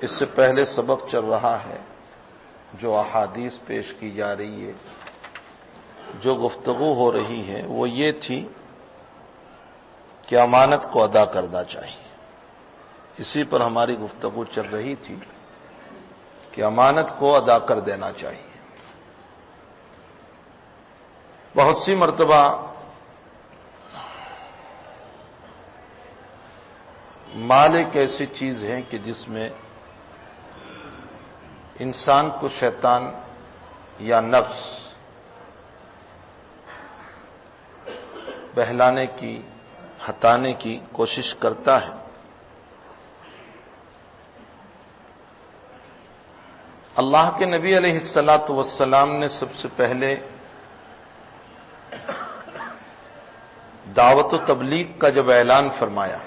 اس سے پہلے سبق چل رہا ہے، جو احادیث پیش کی جا رہی ہے، جو گفتگو ہو رہی ہے وہ یہ تھی کہ امانت کو ادا کرنا چاہیے۔ اسی پر ہماری گفتگو چل رہی تھی کہ امانت کو ادا کر دینا چاہیے۔ بہت سی مرتبہ مال ایک ایسی چیز ہے کہ جس میں انسان کو شیطان یا نفس بہلانے کی، ہٹانے کی کوشش کرتا ہے۔ اللہ کے نبی علیہ الصلاۃ والسلام نے سب سے پہلے دعوت و تبلیغ کا جب اعلان فرمایا،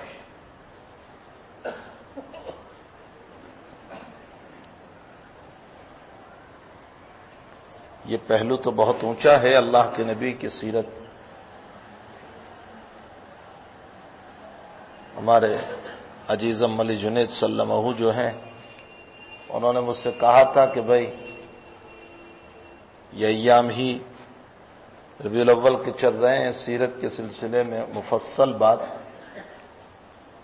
یہ پہلو تو بہت اونچا ہے۔ اللہ کے نبی کی سیرت ہمارے عزیزم علی جنید صلی اللہ علیہ وسلم جو ہیں، انہوں نے مجھ سے کہا تھا کہ بھائی یہ ایام ہی ربیع الاول کے چل رہے ہیں، سیرت کے سلسلے میں مفصل بات۔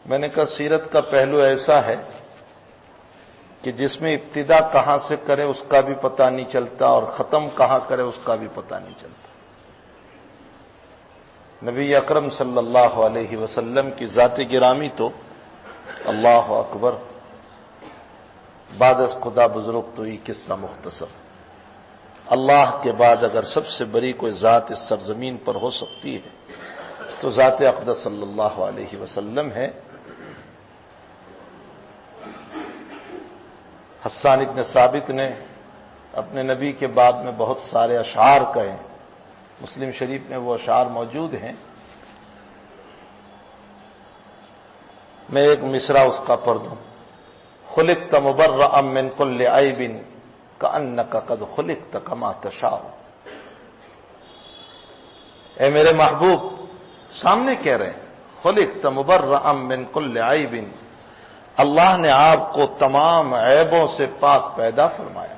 میں نے کہا سیرت کا پہلو ایسا ہے کہ جس میں ابتدا کہاں سے کرے اس کا بھی پتہ نہیں چلتا، اور ختم کہاں کرے اس کا بھی پتہ نہیں چلتا۔ نبی اکرم صلی اللہ علیہ وسلم کی ذات گرامی تو اللہ اکبر، بعد از خدا بزرگ تو یہ قصہ مختصر۔ اللہ کے بعد اگر سب سے بڑی کوئی ذات اس سرزمین پر ہو سکتی ہے تو ذات اقدس صلی اللہ علیہ وسلم ہے۔ حسان ابن ثابت نے اپنے نبی کے بعد میں بہت سارے اشعار کہے، مسلم شریف میں وہ اشعار موجود ہیں۔ میں ایک مصرع اس کا پڑھ دوں۔ خلقت مبرأ من كل عیب کأنک قد خلقت کما تشاء۔ اے میرے محبوب، سامنے کہہ رہے ہیں خلقت مبرأ من كل عیب، اللہ نے آپ کو تمام عیبوں سے پاک پیدا فرمایا۔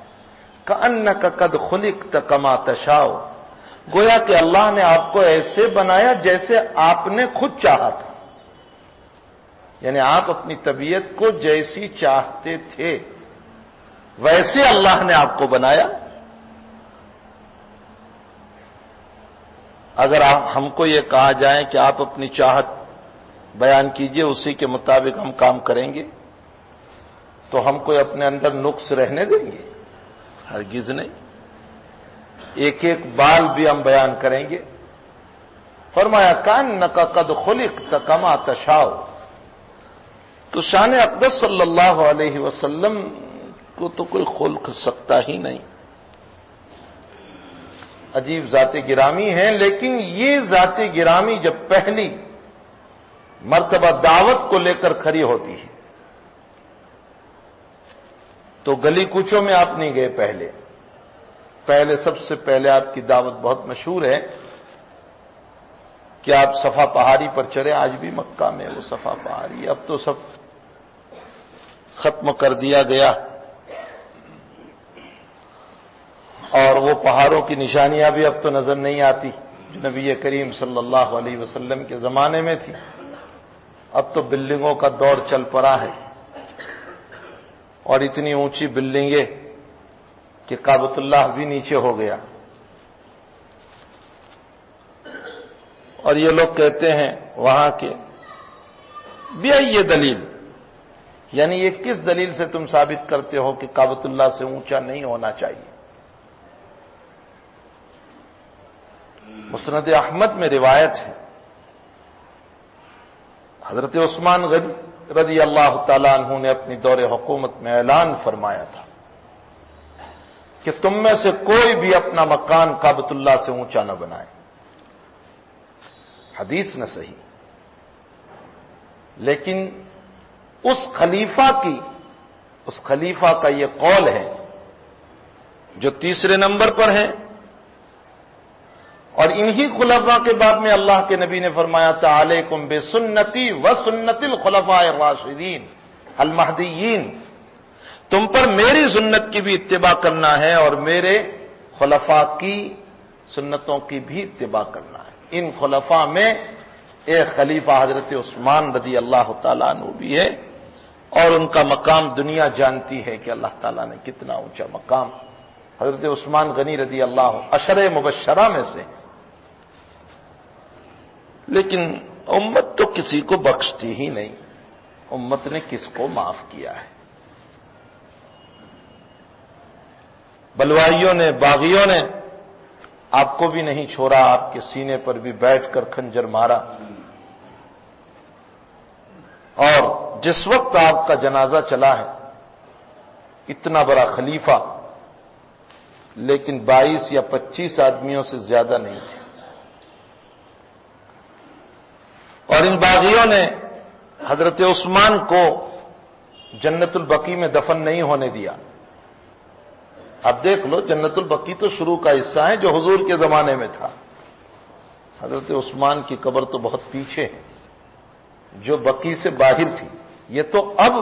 کأنک قد خلقت کما تشاء، گویا کہ اللہ نے آپ کو ایسے بنایا جیسے آپ نے خود چاہا تھا، یعنی آپ اپنی طبیعت کو جیسی چاہتے تھے ویسے اللہ نے آپ کو بنایا۔ اگر ہم کو یہ کہا جائے کہ آپ اپنی چاہت بیان کیجئے، اسی کے مطابق ہم کام کریں گے، تو ہم کوئی اپنے اندر نقص رہنے دیں گے؟ ہرگز نہیں۔ ایک ایک بال بھی ہم بیان کریں گے۔ فرمایا کأنک قد خلقت کما تشاء، تو شان اقدس صلی اللہ علیہ وسلم کو تو کوئی خلق سکتا ہی نہیں۔ عجیب ذات گرامی ہے، لیکن یہ ذات گرامی جب پہلی مرتبہ دعوت کو لے کر کھڑی ہوتی ہے تو گلی کوچوں میں آپ نہیں گئے۔ پہلے سب سے پہلے آپ کی دعوت بہت مشہور ہے کہ آپ صفا پہاڑی پر چڑھے۔ آج بھی مکہ میں وہ صفا پہاڑی، اب تو سب ختم کر دیا گیا، اور وہ پہاڑوں کی نشانیاں بھی اب تو نظر نہیں آتی جو نبی کریم صلی اللہ علیہ وسلم کے زمانے میں تھی۔ اب تو بلڈنگوں کا دور چل پڑا ہے، اور اتنی اونچی بلڈنگیں کہ کعبۃ اللہ بھی نیچے ہو گیا۔ اور یہ لوگ کہتے ہیں وہاں کے یہ دلیل، یعنی یہ کس دلیل سے تم ثابت کرتے ہو کہ کعبۃ اللہ سے اونچا نہیں ہونا چاہیے؟ مسند احمد میں روایت ہے، حضرت عثمان غنی رضی اللہ تعالیٰ عنہ نے اپنی دور حکومت میں اعلان فرمایا تھا کہ تم میں سے کوئی بھی اپنا مکان کعبۃ اللہ سے اونچا نہ بنائے۔ حدیث نہ صحیح، لیکن اس خلیفہ کا یہ قول ہے جو تیسرے نمبر پر ہے، اور انہی خلفاء کے بعد میں اللہ کے نبی نے فرمایا تھا علیکم بسنتی و سنت الخلفاء الراشدین المہدیین، تم پر میری سنت کی بھی اتباع کرنا ہے اور میرے خلفاء کی سنتوں کی بھی اتباع کرنا ہے۔ ان خلفاء میں ایک خلیفہ حضرت عثمان رضی اللہ تعالیٰ عنہ بھی ہے، اور ان کا مقام دنیا جانتی ہے کہ اللہ تعالیٰ نے کتنا اونچا مقام حضرت عثمان غنی رضی اللہ عشرہ مبشرہ میں سے۔ لیکن امت تو کسی کو بخشتی ہی نہیں، امت نے کس کو معاف کیا ہے؟ بلوائیوں نے، باغیوں نے آپ کو بھی نہیں چھوڑا، آپ کے سینے پر بھی بیٹھ کر خنجر مارا، اور جس وقت آپ کا جنازہ چلا ہے اتنا بڑا خلیفہ، لیکن 22 یا 25 آدمیوں سے زیادہ نہیں تھے، اور ان باغیوں نے حضرت عثمان کو جنت البقیع میں دفن نہیں ہونے دیا۔ اب دیکھ لو، جنت البقیع تو شروع کا حصہ ہے جو حضور کے زمانے میں تھا، حضرت عثمان کی قبر تو بہت پیچھے ہے جو بقیع سے باہر تھی، یہ تو اب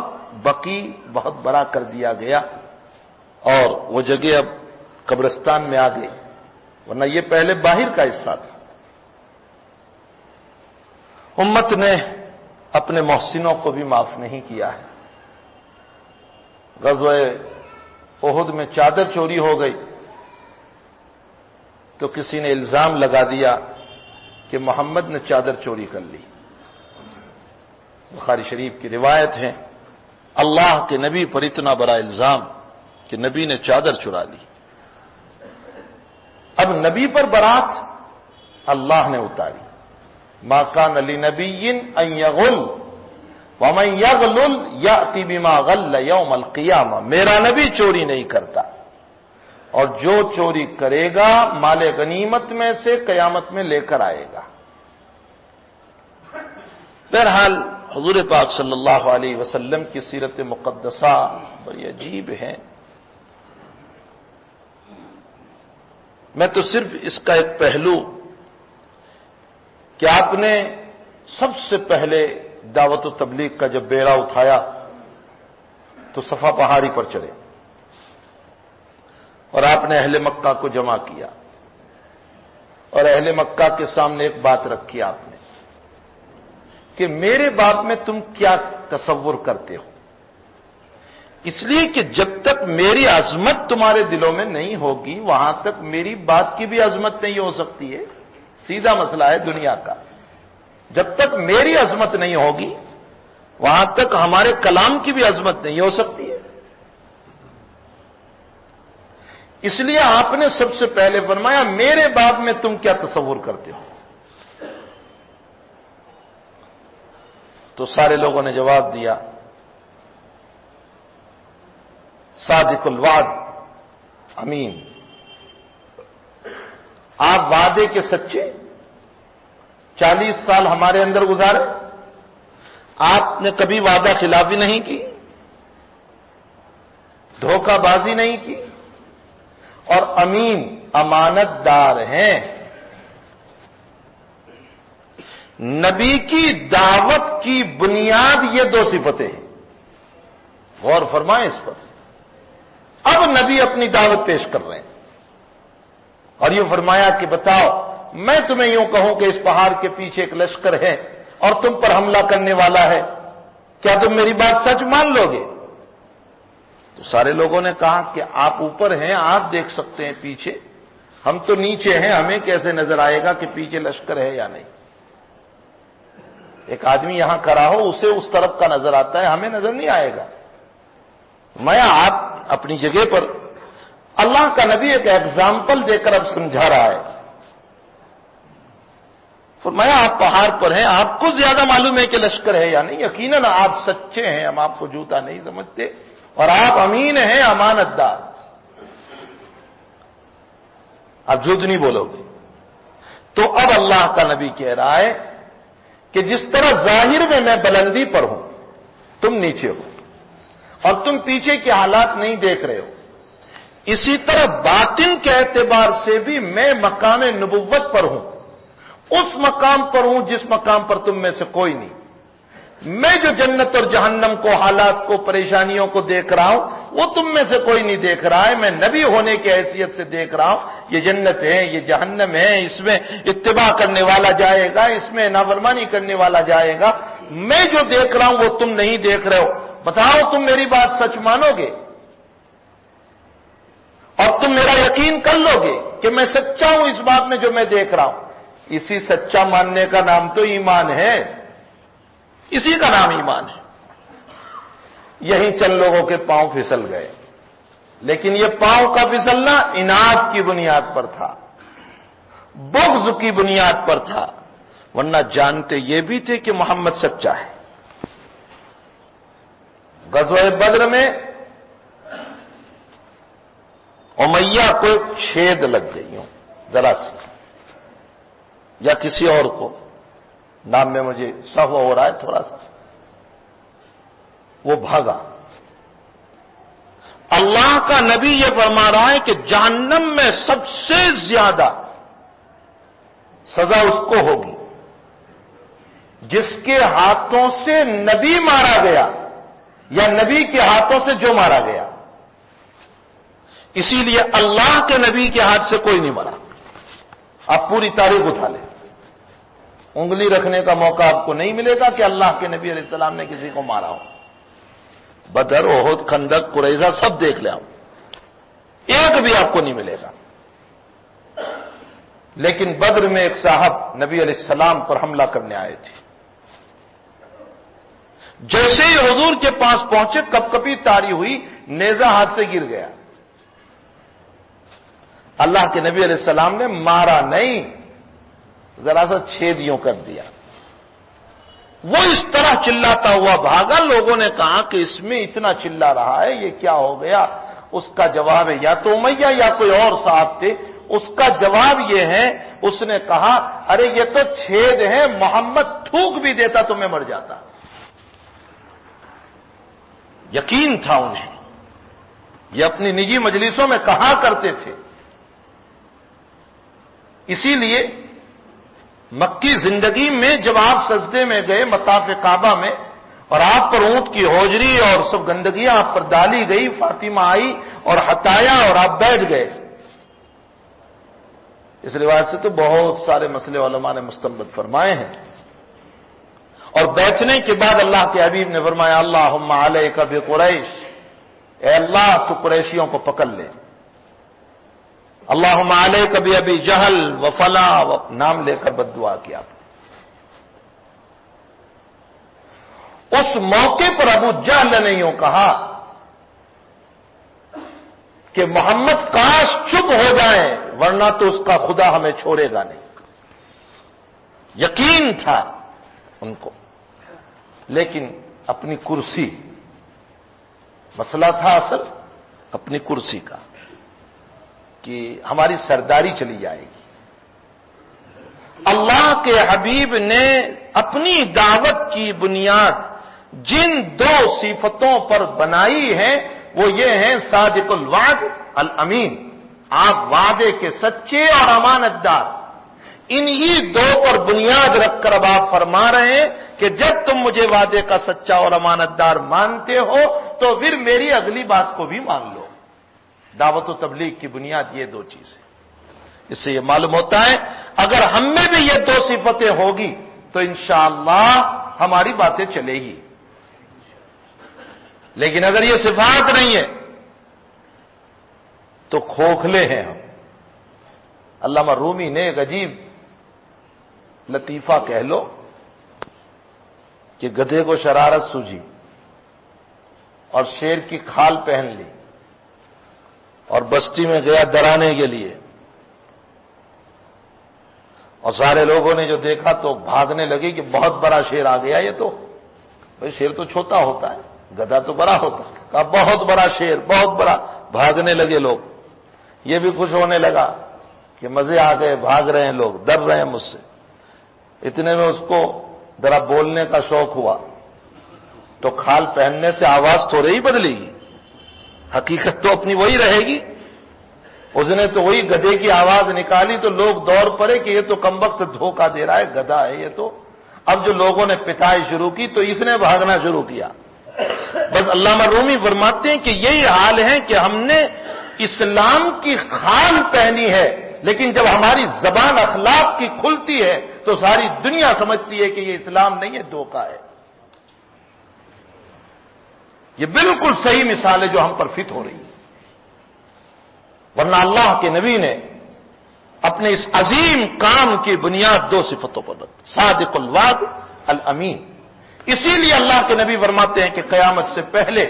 بقیع بہت بڑا کر دیا گیا اور وہ جگہ اب قبرستان میں آ گئی، ورنہ یہ پہلے باہر کا حصہ تھا۔ امت نے اپنے محسنوں کو بھی معاف نہیں کیا ہے۔ غزوہ احد میں چادر چوری ہو گئی تو کسی نے الزام لگا دیا کہ محمد نے چادر چوری کر لی۔ بخاری شریف کی روایت ہے، اللہ کے نبی پر اتنا بڑا الزام کہ نبی نے چادر چرا لی۔ اب نبی پر برات اللہ نے اتاری، ما کان لنبی ان یغل ومن یغلل یأتی بما غل یوم القیامہ، میرا نبی چوری نہیں کرتا، اور جو چوری کرے گا مال غنیمت میں سے قیامت میں لے کر آئے گا۔ بہرحال حضور پاک صلی اللہ علیہ وسلم کی سیرت مقدسہ بڑی عجیب ہے۔ میں تو صرف اس کا ایک پہلو کہ آپ نے سب سے پہلے دعوت و تبلیغ کا جب بیڑا اٹھایا تو صفا پہاڑی پر چڑھے اور آپ نے اہل مکہ کو جمع کیا، اور اہل مکہ کے سامنے ایک بات رکھی آپ نے کہ میرے باب میں تم کیا تصور کرتے ہو، اس لیے کہ جب تک میری عظمت تمہارے دلوں میں نہیں ہوگی وہاں تک میری بات کی بھی عظمت نہیں ہو سکتی ہے۔ سیدھا مسئلہ ہے دنیا کا، جب تک میری عظمت نہیں ہوگی وہاں تک ہمارے کلام کی بھی عظمت نہیں ہو سکتی ہے۔ اس لیے آپ نے سب سے پہلے فرمایا میرے باب میں تم کیا تصور کرتے ہو؟ تو سارے لوگوں نے جواب دیا صادق الوعد امین، آپ وعدے کے سچے، 40 سال ہمارے اندر گزارے، آپ نے کبھی وعدہ خلافی نہیں کی، دھوکہ بازی نہیں کی، اور امین امانت دار ہیں۔ نبی کی دعوت کی بنیاد یہ دو صفتیں ہیں، غور فرمائیں اس پر۔ اب نبی اپنی دعوت پیش کر رہے ہیں اور یہ فرمایا کہ بتاؤ، میں تمہیں یوں کہوں کہ اس پہاڑ کے پیچھے ایک لشکر ہے اور تم پر حملہ کرنے والا ہے، کیا تم میری بات سچ مان لو گے؟ تو سارے لوگوں نے کہا کہ آپ اوپر ہیں، آپ دیکھ سکتے ہیں پیچھے، ہم تو نیچے ہیں، ہمیں کیسے نظر آئے گا کہ پیچھے لشکر ہے یا نہیں؟ ایک آدمی یہاں کھڑا ہو اسے اس طرف کا نظر آتا ہے، ہمیں نظر نہیں آئے گا۔ میں آپ اپنی جگہ پر، اللہ کا نبی ایک ایگزامپل دے کر اب سمجھا رہا ہے۔ فرمایا آپ پہاڑ پر ہیں، آپ کو زیادہ معلوم ہے کہ لشکر ہے یا نہیں، یقیناً آپ سچے ہیں، ہم آپ کو جھوٹا نہیں سمجھتے، اور آپ امین ہیں، امانت دار، آپ جھوٹ نہیں بولو گے۔ تو اب اللہ کا نبی کہہ رہا ہے کہ جس طرح ظاہر میں بلندی پر ہوں، تم نیچے ہو اور تم پیچھے کے حالات نہیں دیکھ رہے ہو، اسی طرح باطن کے اعتبار سے بھی میں مقام نبوت پر ہوں، اس مقام پر ہوں جس مقام پر تم میں سے کوئی نہیں۔ میں جو جنت اور جہنم کو، حالات کو، پریشانیوں کو دیکھ رہا ہوں، وہ تم میں سے کوئی نہیں دیکھ رہا ہے، میں نبی ہونے کی حیثیت سے دیکھ رہا ہوں، یہ جنت ہے، یہ جہنم ہے، اس میں اتباع کرنے والا جائے گا، اس میں نافرمانی کرنے والا جائے گا، میں جو دیکھ رہا ہوں وہ تم نہیں دیکھ رہے ہو، بتاؤ تم میری بات سچ مانو گے اور تم میرا یقین کر لو گے کہ میں سچا ہوں اس بات میں جو میں دیکھ رہا ہوں؟ اسی سچا ماننے کا نام تو ایمان ہے، اسی کا نام ایمان ہے۔ یہی چند لوگوں کے پاؤں پھسل گئے، لیکن یہ پاؤں کا پھسلنا اناد کی بنیاد پر تھا، بغض کی بنیاد پر تھا، ورنہ جانتے یہ بھی تھے کہ محمد سچا ہے۔ غزوہ بدر میں امیہ کو ایک چھید لگ گئی ہوں ذرا سی، یا کسی اور کو، نام میں مجھے سہو ہو رہا ہے تھوڑا سا، وہ بھاگا۔ اللہ کا نبی یہ فرما رہا ہے کہ جہنم میں سب سے زیادہ سزا اس کو ہوگی جس کے ہاتھوں سے نبی مارا گیا یا نبی کے ہاتھوں سے جو مارا گیا۔ اسی لیے اللہ کے نبی کے ہاتھ سے کوئی نہیں مرا۔ آپ پوری تاریخ اٹھا لیں، انگلی رکھنے کا موقع آپ کو نہیں ملے گا کہ اللہ کے نبی علیہ السلام نے کسی کو مارا ہو۔ بدر، احد، خندق، قریظہ سب دیکھ لیں آپ، ایک بھی آپ کو نہیں ملے گا۔ لیکن بدر میں ایک صاحب نبی علیہ السلام پر حملہ کرنے آئے تھے، جیسے ہی حضور کے پاس پہنچے کپ کپی تاری ہوئی، نیزہ ہاتھ سے گر گیا۔ اللہ کے نبی علیہ السلام نے مارا نہیں، ذرا سا چھید یوں کر دیا۔ وہ اس طرح چلاتا ہوا بھاگا، لوگوں نے کہا کہ اس میں اتنا چلا رہا ہے، یہ کیا ہو گیا؟ اس کا جواب ہے یا تو امیہ یا کوئی اور صاحب تھے، اس کا جواب یہ ہے، اس نے کہا ارے یہ تو چھید ہے، محمد تھوک بھی دیتا تو میں مر جاتا۔ یقین تھا انہیں، یہ اپنی نجی مجلسوں میں کہا کرتے تھے۔ اسی لیے مکی زندگی میں جب آپ سجدے میں گئے مطاف کعبہ میں، اور آپ پر اونٹ کی ہوجری اور سب گندگیاں آپ پر ڈالی گئی، فاطمہ آئی اور ہٹایا اور آپ بیٹھ گئے۔ اس روایت سے تو بہت سارے مسئلے علماء نے مستنبط فرمائے ہیں۔ اور بیٹھنے کے بعد اللہ کے حبیب نے فرمایا اللہم علیک بقریش، اے اللہ تو قریشیوں کو پکڑ لے۔ اللہم علیک بابی جہل و فلا، نام لے کر بد دعا کیا۔ اس موقع پر ابو جہل نے یوں کہا کہ محمد کاش چپ ہو جائیں ورنہ تو اس کا خدا ہمیں چھوڑے گا نہیں۔ یقین تھا ان کو، لیکن اپنی کرسی، مسئلہ تھا اصل اپنی کرسی کا، کہ ہماری سرداری چلی جائے گی۔ اللہ کے حبیب نے اپنی دعوت کی بنیاد جن دو صفتوں پر بنائی ہے وہ یہ ہیں صادق الوعد الامین، آپ وعدے کے سچے اور امانت دار۔ انہی دو پر بنیاد رکھ کر اب آپ فرما رہے ہیں کہ جب تم مجھے وعدے کا سچا اور امانت دار مانتے ہو تو پھر میری اگلی بات کو بھی مان لو۔ دعوت و تبلیغ کی بنیاد یہ دو چیزیں۔ اس سے یہ معلوم ہوتا ہے اگر ہم میں بھی یہ دو صفتیں ہوگی تو انشاءاللہ ہماری باتیں چلے گی، لیکن اگر یہ صفات نہیں ہے تو کھوکھلے ہیں ہم۔ علامہ رومی نے ایک عجیب لطیفہ کہہ لو کہ گدھے کو شرارت سوجھی اور شیر کی کھال پہن لی اور بستی میں گیا ڈرانے کے لیے، اور سارے لوگوں نے جو دیکھا تو بھاگنے لگے کہ بہت بڑا شیر آ گیا۔ یہ تو بھائی شیر تو چھوٹا ہوتا ہے، گدھا تو بڑا ہوتا ہے، کہا بہت بڑا شیر، بہت بڑا۔ بھاگنے لگے لوگ، یہ بھی خوش ہونے لگا کہ مزے آ گئے، بھاگ رہے ہیں لوگ، ڈر رہے ہیں مجھ سے۔ اتنے میں اس کو ذرا بولنے کا شوق ہوا تو کھال پہننے سے آواز تھوڑے ہی بدلے گی، حقیقت تو اپنی وہی رہے گی۔ اس نے تو وہی گدھے کی آواز نکالی تو لوگ دوڑ پڑے کہ یہ تو کمبخت دھوکہ دے رہا ہے، گدھا ہے یہ تو۔ اب جو لوگوں نے پٹائی شروع کی تو اس نے بھاگنا شروع کیا، بس علامہ رومی فرماتے ہیں کہ یہی حال ہے کہ ہم نے اسلام کی خان پہنی ہے، لیکن جب ہماری زبان اخلاق کی کھلتی ہے تو ساری دنیا سمجھتی ہے کہ یہ اسلام نہیں ہے، دھوکہ ہے۔ یہ بالکل صحیح مثال ہے جو ہم پر فٹ ہو رہی ہے۔ ورنہ اللہ کے نبی نے اپنے اس عظیم کام کی بنیاد دو صفتوں پر رکھی، صادق الوعد الامین۔ اسی لیے اللہ کے نبی فرماتے ہیں کہ قیامت سے پہلے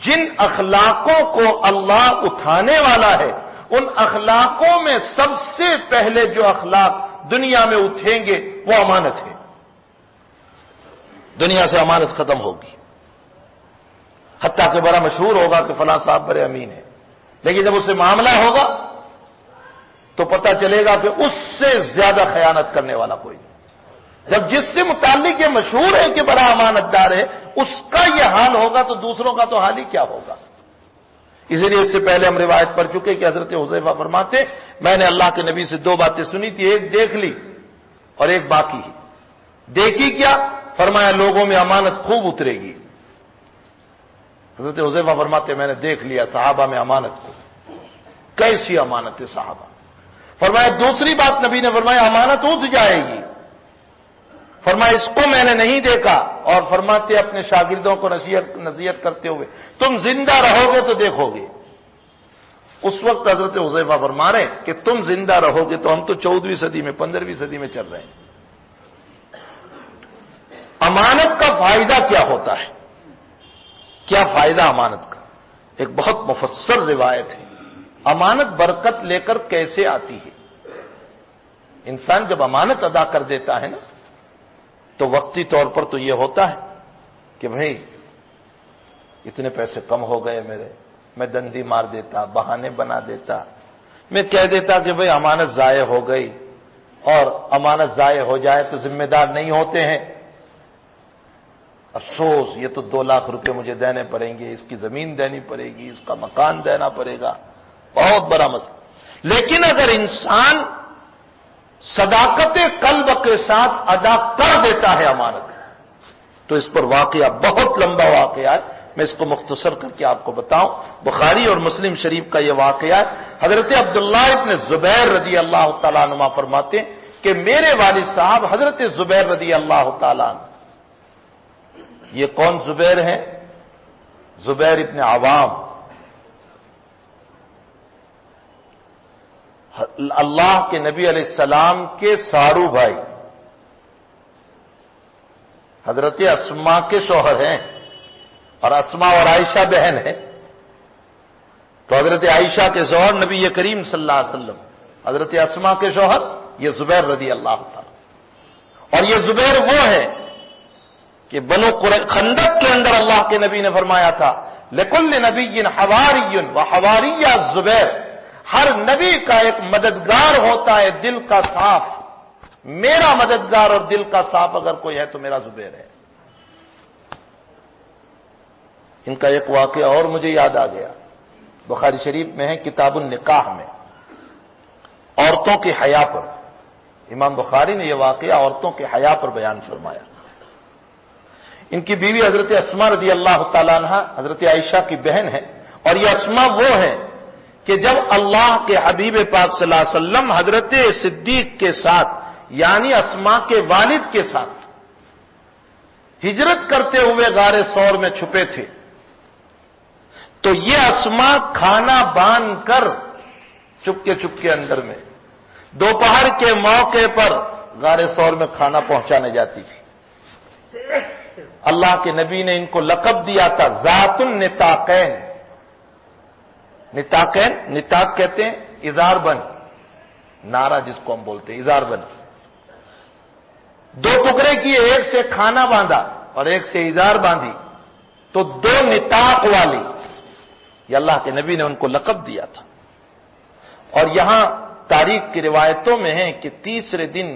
جن اخلاقوں کو اللہ اٹھانے والا ہے، ان اخلاقوں میں سب سے پہلے جو اخلاق دنیا میں اٹھیں گے وہ امانت ہے۔ دنیا سے امانت ختم ہوگی، حتیٰ کہ بڑا مشہور ہوگا کہ فلاں صاحب بڑے امین ہیں، لیکن جب اس سے معاملہ ہوگا تو پتہ چلے گا کہ اس سے زیادہ خیانت کرنے والا کوئی نہیں۔ جب جس سے متعلق یہ مشہور ہے کہ بڑا امانت دار ہے، اس کا یہ حال ہوگا تو دوسروں کا تو حال ہی کیا ہوگا۔ اسی لیے اس سے پہلے ہم روایت پڑھ چکے کہ حضرت حذیفہ فرماتے میں نے اللہ کے نبی سے دو باتیں سنی تھی، ایک دیکھ لی اور ایک باقی ہے۔ دیکھی کیا؟ فرمایا لوگوں میں امانت خوب اترے گی۔ حضرت حذیفہ فرماتے میں نے دیکھ لیا صحابہ میں امانت کو، کیسی امانت ہے صحابہ۔ فرمایا دوسری بات نبی نے فرمایا امانت اٹھ جائے گی۔ فرمایا اس کو میں نے نہیں دیکھا، اور فرماتے اپنے شاگردوں کو نصیحت کرتے ہوئے تم زندہ رہو گے تو دیکھو گے۔ اس وقت حضرت حذیفہ فرما رہے کہ تم زندہ رہو گے تو ہم تو 14ویں صدی میں 15ویں صدی میں چل رہے ہیں۔ امانت کا فائدہ کیا ہوتا ہے؟ کیا فائدہ امانت کا؟ ایک بہت مفصل روایت ہے۔ امانت برکت لے کر کیسے آتی ہے؟ انسان جب امانت ادا کر دیتا ہے نا تو وقتی طور پر تو یہ ہوتا ہے کہ بھئی اتنے پیسے کم ہو گئے میرے، میں دندی مار دیتا، بہانے بنا دیتا، میں کہہ دیتا کہ بھئی امانت ضائع ہو گئی، اور امانت ضائع ہو جائے تو ذمہ دار نہیں ہوتے ہیں، افسوس یہ تو 2 لاکھ روپے مجھے دینے پڑیں گے، اس کی زمین دینی پڑے گی، اس کا مکان دینا پڑے گا، بہت بڑا مسئلہ۔ لیکن اگر انسان صداقت قلب کے ساتھ ادا کر دیتا ہے امانت، تو اس پر واقعہ بہت لمبا واقعہ ہے، میں اس کو مختصر کر کے آپ کو بتاؤں۔ بخاری اور مسلم شریف کا یہ واقعہ ہے۔ حضرت عبداللہ ابن زبیر رضی اللہ تعالیٰ عنہ فرماتے ہیں کہ میرے والد صاحب حضرت زبیر رضی اللہ تعالیٰ عنہ، یہ کون زبیر ہیں؟ زبیر ابن عوام، اللہ کے نبی علیہ السلام کے سارو بھائی، حضرت اسما کے شوہر ہیں، اور اسما اور عائشہ بہن ہیں۔ تو حضرت عائشہ کے شوہر نبی کریم صلی اللہ علیہ وسلم، حضرت اسما کے شوہر یہ زبیر رضی اللہ تعالی، اور یہ زبیر وہ ہے کہ بنو خندق کے اندر اللہ کے نبی نے فرمایا تھا لکل نبی حواری وحواری الزبیر، ہر نبی کا ایک مددگار ہوتا ہے دل کا صاف، میرا مددگار اور دل کا صاف اگر کوئی ہے تو میرا زبیر ہے۔ ان کا ایک واقعہ اور مجھے یاد آ گیا، بخاری شریف میں ہے کتاب النکاح میں، عورتوں کے حیا پر امام بخاری نے یہ واقعہ عورتوں کے حیا پر بیان فرمایا۔ ان کی بیوی حضرت اسما رضی اللہ تعالیٰ عنہ حضرت عائشہ کی بہن ہے، اور یہ اسما وہ ہے کہ جب اللہ کے حبیب پاک صلی اللہ علیہ وسلم حضرت صدیق کے ساتھ یعنی اسما کے والد کے ساتھ ہجرت کرتے ہوئے غار ثور میں چھپے تھے، تو یہ اسما کھانا باندھ کر چپکے اندر میں دوپہر کے موقع پر غار ثور میں کھانا پہنچانے جاتی تھی۔ اللہ کے نبی نے ان کو لقب دیا تھا ذات النتاقین۔ نتاقین، نتاق کہتے ہیں ازار بن، نارا جس کو ہم بولتے ہیں ازار بن، 2 ٹکڑے کیے، ایک سے کھانا باندھا اور ایک سے ازار باندھی، تو 2 نتاق والی، یہ اللہ کے نبی نے ان کو لقب دیا تھا۔ اور یہاں تاریخ کی روایتوں میں ہے کہ تیسرے دن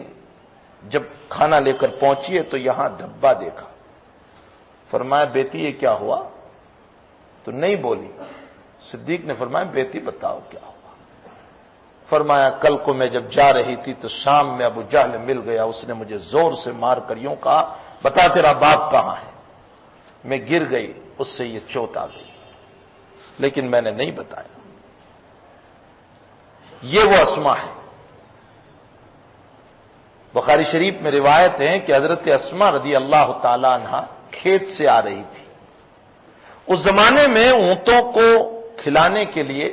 جب کھانا لے کر پہنچی ہے تو یہاں دھبا دیکھا، فرمایا بیٹی یہ کیا ہوا؟ تو نہیں بولی۔ صدیق نے فرمایا بیٹی بتاؤ کیا ہوا؟ فرمایا کل کو میں جب جا رہی تھی تو شام میں ابو جہل مل گیا، اس نے مجھے زور سے مار کر یوں کہا بتا تیرا باپ کہاں ہے؟ میں گر گئی، اس سے یہ چوٹ آ گئی، لیکن میں نے نہیں بتایا۔ یہ وہ اسما ہے۔ بخاری شریف میں روایت ہے کہ حضرت اسما رضی اللہ تعالی عنہ کھیت سے آ رہی تھی۔ اس زمانے میں اونٹوں کو کھلانے کے لیے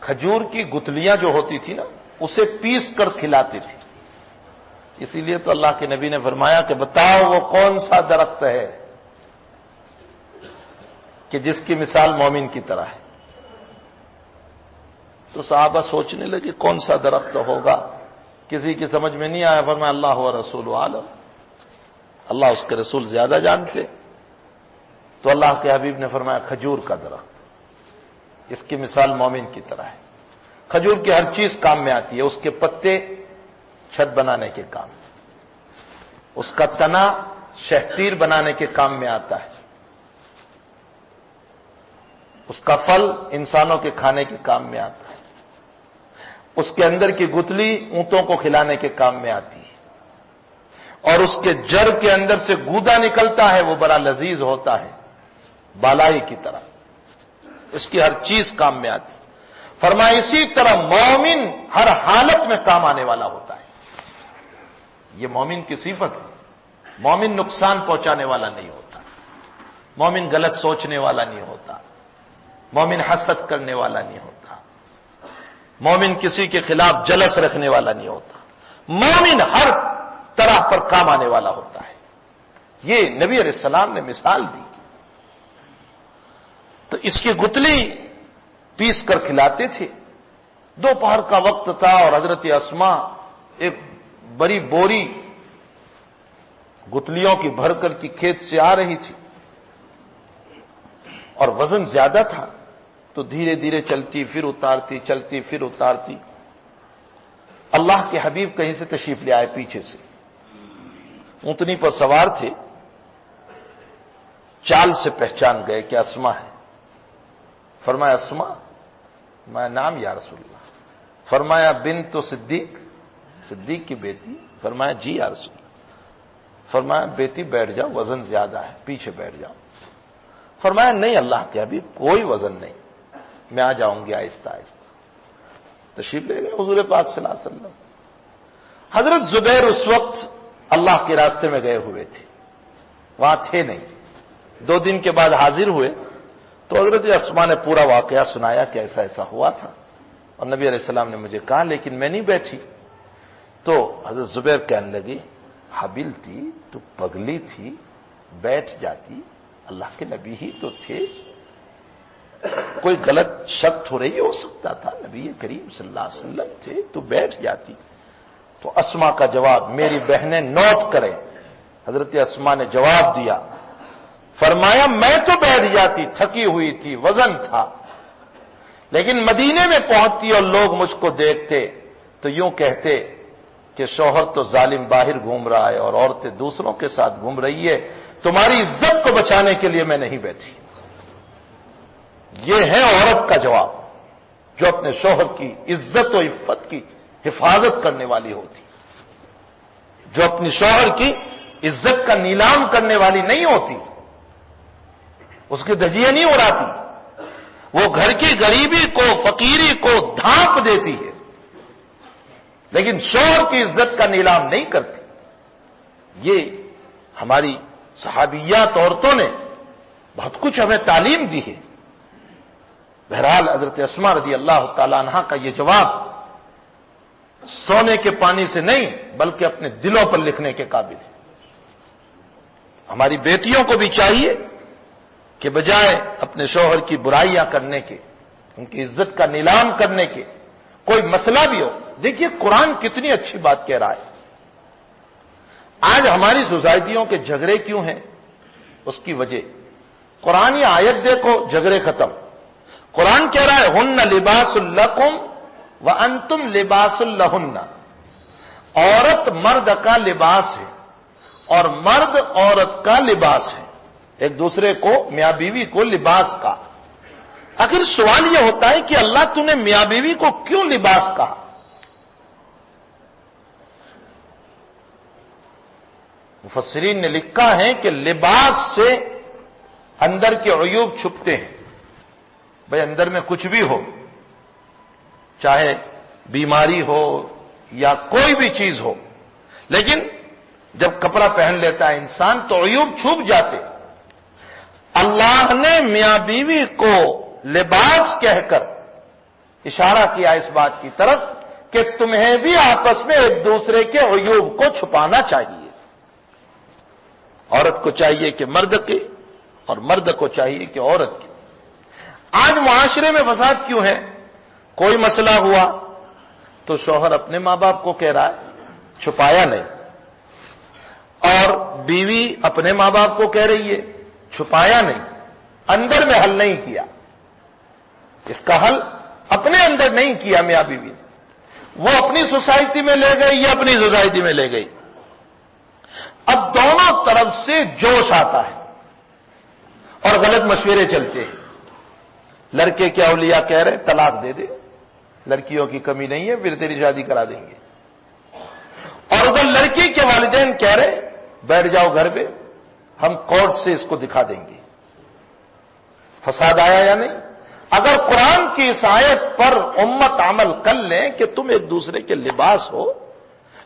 کھجور کی گتلیاں جو ہوتی تھی نا، اسے پیس کر کھلاتی تھی۔ اسی لیے تو اللہ کے نبی نے فرمایا کہ بتاؤ وہ کون سا درخت ہے کہ جس کی مثال مومن کی طرح ہے۔ تو صحابہ سوچنے لگے کون سا درخت ہوگا، کسی کی سمجھ میں نہیں آیا۔ فرمایا اللہ و رسول عالم، اللہ اس کے رسول زیادہ جانتے۔ تو اللہ کے حبیب نے فرمایا کھجور کا درخت، اس کی مثال مومن کی طرح ہے۔ کھجور کی ہر چیز کام میں آتی ہے، اس کے پتے چھت بنانے کے کام، اس کا تنا شہتیر بنانے کے کام میں آتا ہے، اس کا پھل انسانوں کے کھانے کے کام میں آتا ہے، اس کے اندر کی گتلی اونٹوں کو کھلانے کے کام میں آتی ہے، اور اس کے جڑ کے اندر سے گودا نکلتا ہے، وہ بڑا لذیذ ہوتا ہے بالائی کی طرح، اس کی ہر چیز کام میں آتی ہے۔ فرمایا اسی طرح مومن ہر حالت میں کام آنے والا ہوتا ہے۔ یہ مومن کی صفت ہے۔ مومن نقصان پہنچانے والا نہیں ہوتا، مومن غلط سوچنے والا نہیں ہوتا، مومن حسد کرنے والا نہیں ہوتا، مومن کسی کے خلاف جلس رکھنے والا نہیں ہوتا، مومن ہر طرح پر کام آنے والا ہوتا ہے۔ یہ نبی علیہ السلام نے مثال دی۔ تو اس کی گتلی پیس کر کھلاتے تھے۔ دوپہر کا وقت تھا اور حضرت اسما ایک بڑی بوری گتلیوں کی بھر کر کی کھیت سے آ رہی تھی، اور وزن زیادہ تھا، تو دھیرے دھیرے چلتی پھر اتارتی، چلتی پھر اتارتی۔ اللہ کے حبیب کہیں سے تشریف لے آئے پیچھے سے، اونٹنی پر سوار تھے، چال سے پہچان گئے کہ اسما ہے۔ فرمایا اسما؟ میں نام یا رسول اللہ۔ فرمایا بنت صدیق، صدیق کی بیٹی؟ فرمایا جی یا رسول اللہ۔ فرمایا بیٹی بیٹھ جاؤ، وزن زیادہ ہے، پیچھے بیٹھ جاؤ۔ فرمایا نہیں اللہ کے حبیب، کوئی وزن نہیں، میں آ جاؤں گی آہستہ آہستہ۔ تشریف لے گئے حضور پاک صلی اللہ علیہ وسلم۔ حضرت زبیر اس وقت اللہ کے راستے میں گئے ہوئے تھے، وہاں تھے نہیں۔ 2 دن کے بعد حاضر ہوئے تو حضرت اسما نے پورا واقعہ سنایا کہ ایسا ایسا ہوا تھا، اور نبی علیہ السلام نے مجھے کہا لیکن میں نہیں بیٹھی۔ تو حضرت زبیر کہنے لگی حابل تھی تو پگلی تھی، بیٹھ جاتی، اللہ کے نبی ہی تو تھے، کوئی غلط شک تھوڑے ہی ہو سکتا تھا، نبی کریم صلی اللہ علیہ وسلم تھے تو بیٹھ جاتی۔ تو اسما کا جواب میری بہنیں نوٹ کریں، حضرت اسما نے جواب دیا، فرمایا میں تو بیٹھ جاتی، تھکی ہوئی تھی، وزن تھا، لیکن مدینے میں پہنچتی اور لوگ مجھ کو دیکھتے تو یوں کہتے کہ شوہر تو ظالم باہر گھوم رہا ہے اور عورتیں دوسروں کے ساتھ گھوم رہی ہے، تمہاری عزت کو بچانے کے لیے میں نہیں بیٹھی۔ یہ ہے عورت کا جواب جو اپنے شوہر کی عزت و عفت کی حفاظت کرنے والی ہوتی، جو اپنی شوہر کی عزت کا نیلام کرنے والی نہیں ہوتی، اس کی دھجیاں نہیں اڑاتی، وہ گھر کی غریبی کو فقیری کو دھانپ دیتی ہے، لیکن شوہر کی عزت کا نیلام نہیں کرتی۔ یہ ہماری صحابیات عورتوں نے بہت کچھ ہمیں تعلیم دی ہے۔ بہرحال حضرت اسما رضی اللہ تعالی عنہ کا یہ جواب سونے کے پانی سے نہیں بلکہ اپنے دلوں پر لکھنے کے قابل ہے۔ ہماری بیٹیوں کو بھی چاہیے کہ بجائے اپنے شوہر کی برائیاں کرنے کے، ان کی عزت کا نیلام کرنے کے، کوئی مسئلہ بھی ہو، دیکھیے قرآن کتنی اچھی بات کہہ رہا ہے۔ آج ہماری سوسائٹیوں کے جھگڑے کیوں ہیں؟ اس کی وجہ قرآن یہ آیت دیکھو، جھگڑے ختم۔ قرآن کہہ رہا ہے ہن لباس لکم وانتم لباس لہن، عورت مرد کا لباس ہے اور مرد عورت کا لباس ہے، ایک دوسرے کو میاں بیوی کو لباس کا۔ آخر سوال یہ ہوتا ہے کہ اللہ تو نے میاں بیوی کو کیوں لباس کہا؟ مفسرین نے لکھا ہے کہ لباس سے اندر کے عیوب چھپتے ہیں. بھائی اندر میں کچھ بھی ہو، چاہے بیماری ہو یا کوئی بھی چیز ہو، لیکن جب کپڑا پہن لیتا ہے انسان تو عیوب چھپ جاتے. اللہ نے میاں بیوی کو لباس کہہ کر اشارہ کیا اس بات کی طرف کہ تمہیں بھی آپس میں ایک دوسرے کے عیوب کو چھپانا چاہیے. عورت کو چاہیے کہ مرد کی، اور مرد کو چاہیے کہ عورت کی. آج معاشرے میں فساد کیوں ہے؟ کوئی مسئلہ ہوا تو شوہر اپنے ماں باپ کو کہہ رہا ہے، چھپایا نہیں، اور بیوی اپنے ماں باپ کو کہہ رہی ہے، چھپایا نہیں، اندر میں حل نہیں کیا. اس کا حل اپنے اندر نہیں کیا میاں بیوی، وہ اپنی سوسائٹی میں لے گئی یا اپنی سوسائٹی میں لے گئی. اب دونوں طرف سے جوش آتا ہے اور غلط مشورے چلتے ہیں. لڑکے کے اولیاء کہہ رہے طلاق دے دے، لڑکیوں کی کمی نہیں ہے، پھر تیری شادی کرا دیں گے. اور ادھر لڑکی کے والدین کہہ رہے بیٹھ جاؤ گھر پہ، ہم کورٹ سے اس کو دکھا دیں گے. فساد آیا یا نہیں؟ اگر قرآن کی اس آیت پر امت عمل کر لیں کہ تم ایک دوسرے کے لباس ہو،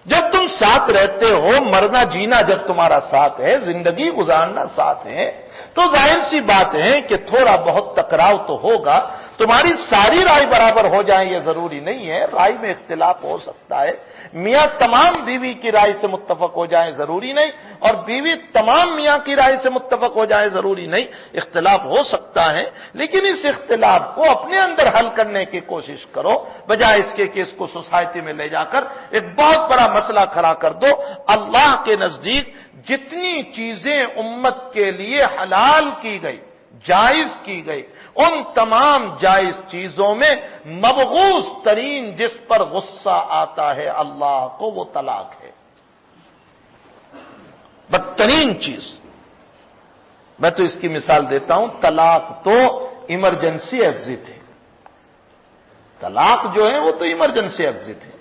جب تم ساتھ رہتے ہو، مرنا جینا جب تمہارا ساتھ ہے، زندگی گزارنا ساتھ ہے، تو ظاہر سی بات ہے کہ تھوڑا بہت ٹکراؤ تو ہوگا. تمہاری ساری رائے برابر ہو جائیں یہ ضروری نہیں ہے، رائے میں اختلاف ہو سکتا ہے. میاں تمام بیوی کی رائے سے متفق ہو جائیں ضروری نہیں، اور بیوی تمام میاں کی رائے سے متفق ہو جائیں ضروری نہیں. اختلاف ہو سکتا ہے، لیکن اس اختلاف کو اپنے اندر حل کرنے کی کوشش کرو، بجائے اس کے کہ اس کو سوسائٹی میں لے جا کر ایک بہت بڑا مسئلہ کھڑا کر دو. اللہ کے نزدیک جتنی چیزیں امت کے لیے حلال کی گئی، جائز کی گئی، ان تمام جائز چیزوں میں مبغوض ترین جس پر غصہ آتا ہے اللہ کو، وہ طلاق ہے. بدترین چیز. میں تو اس کی مثال دیتا ہوں، طلاق تو ایمرجنسی ایگزٹ ہے. طلاق جو ہے وہ تو ایمرجنسی ایگزٹ ہے.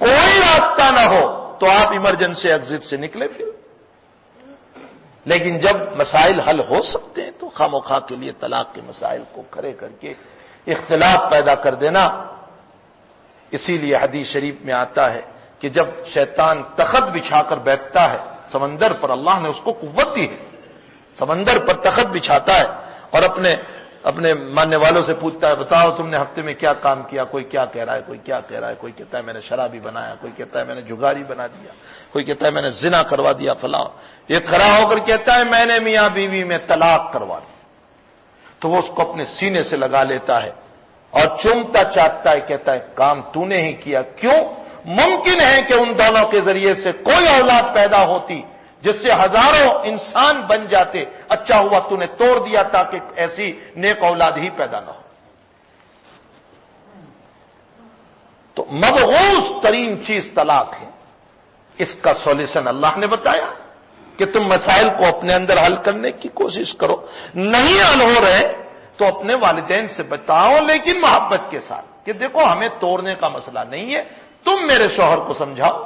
کوئی راستہ نہ ہو تو آپ ایمرجنسی ایگزٹ سے نکلے پھر. لیکن جب مسائل حل ہو سکتے ہیں تو خواہ مخواہ کے لیے طلاق کے مسائل کو کھڑے کر کے اختلاف پیدا کر دینا. اسی لیے حدیث شریف میں آتا ہے کہ جب شیطان تخت بچھا کر بیٹھتا ہے سمندر پر، اللہ نے اس کو قوت دی ہے، سمندر پر تخت بچھاتا ہے اور اپنے ماننے والوں سے پوچھتا ہے بتاؤ تم نے ہفتے میں کیا کام کیا. کوئی کیا کہہ رہا ہے، کوئی کیا کہہ رہا ہے، کوئی کہتا ہے میں نے شرابی بنایا، کوئی کہتا ہے میں نے جگاری بنا دیا، کوئی کہتا ہے میں نے زنا کروا دیا فلاں. یہ کھڑا ہو کر کہتا ہے میں نے میاں بیوی میں طلاق کروا دی. تو وہ اس کو اپنے سینے سے لگا لیتا ہے اور چومتا چاٹتا ہے، کہتا ہے کام تو نے ہی کیا. کیوں؟ ممکن ہے کہ ان دونوں کے ذریعے سے کوئی اولاد پیدا ہوتی جس سے ہزاروں انسان بن جاتے. اچھا ہوا تو نے توڑ دیا تاکہ ایسی نیک اولاد ہی پیدا نہ ہو. تو مبغوض ترین چیز طلاق ہے. اس کا سولوشن اللہ نے بتایا کہ تم مسائل کو اپنے اندر حل کرنے کی کوشش کرو. نہیں حل ہو رہے تو اپنے والدین سے بتاؤ، لیکن محبت کے ساتھ کہ دیکھو ہمیں توڑنے کا مسئلہ نہیں ہے، تم میرے شوہر کو سمجھاؤ،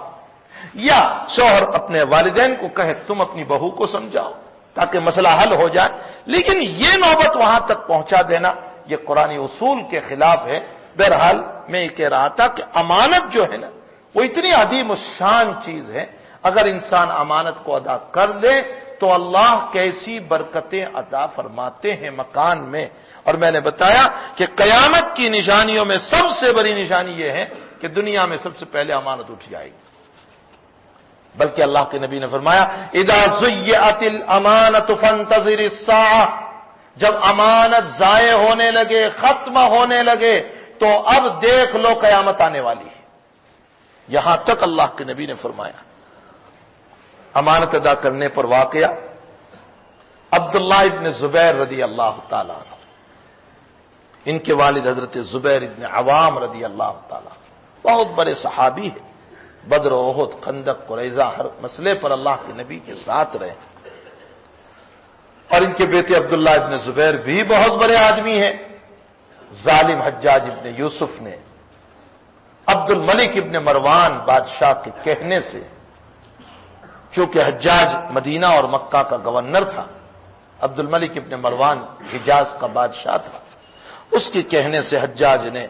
یا شوہر اپنے والدین کو کہے تم اپنی بہو کو سمجھاؤ تاکہ مسئلہ حل ہو جائے. لیکن یہ نوبت وہاں تک پہنچا دینا یہ قرآنی اصول کے خلاف ہے. بہرحال میں یہ کہہ رہا تھا کہ امانت جو ہے نا وہ اتنی عظیم الشان چیز ہے. اگر انسان امانت کو ادا کر لے تو اللہ کیسی برکتیں عطا فرماتے ہیں مکان میں. اور میں نے بتایا کہ قیامت کی نشانیوں میں سب سے بڑی نشانی یہ ہے کہ دنیا میں سب سے پہلے امانت اٹھ جائے گی. بلکہ اللہ کے نبی نے فرمایا اذا ضیعت الامانۃ فانتظر الساعہ، جب امانت ضائع ہونے لگے، ختم ہونے لگے تو اب دیکھ لو قیامت آنے والی ہے. یہاں تک اللہ کے نبی نے فرمایا. امانت ادا کرنے پر واقعہ عبداللہ ابن زبیر رضی اللہ تعالیٰ عنہ، ان کے والد حضرت زبیر ابن عوام رضی اللہ تعالیٰ، بہت بڑے صحابی ہیں، بدر و احد خندق قریظہ ہر مسئلے پر اللہ کے نبی کے ساتھ رہے. اور ان کے بیٹے عبداللہ ابن زبیر بھی بہت بڑے آدمی ہیں. ظالم حجاج ابن یوسف نے عبد الملک ابن مروان بادشاہ کے کہنے سے چونکہ حجاج مدینہ اور مکہ کا گورنر تھا، عبد الملک ابن مروان حجاز کا بادشاہ تھا، اس کے کہنے سے حجاج نے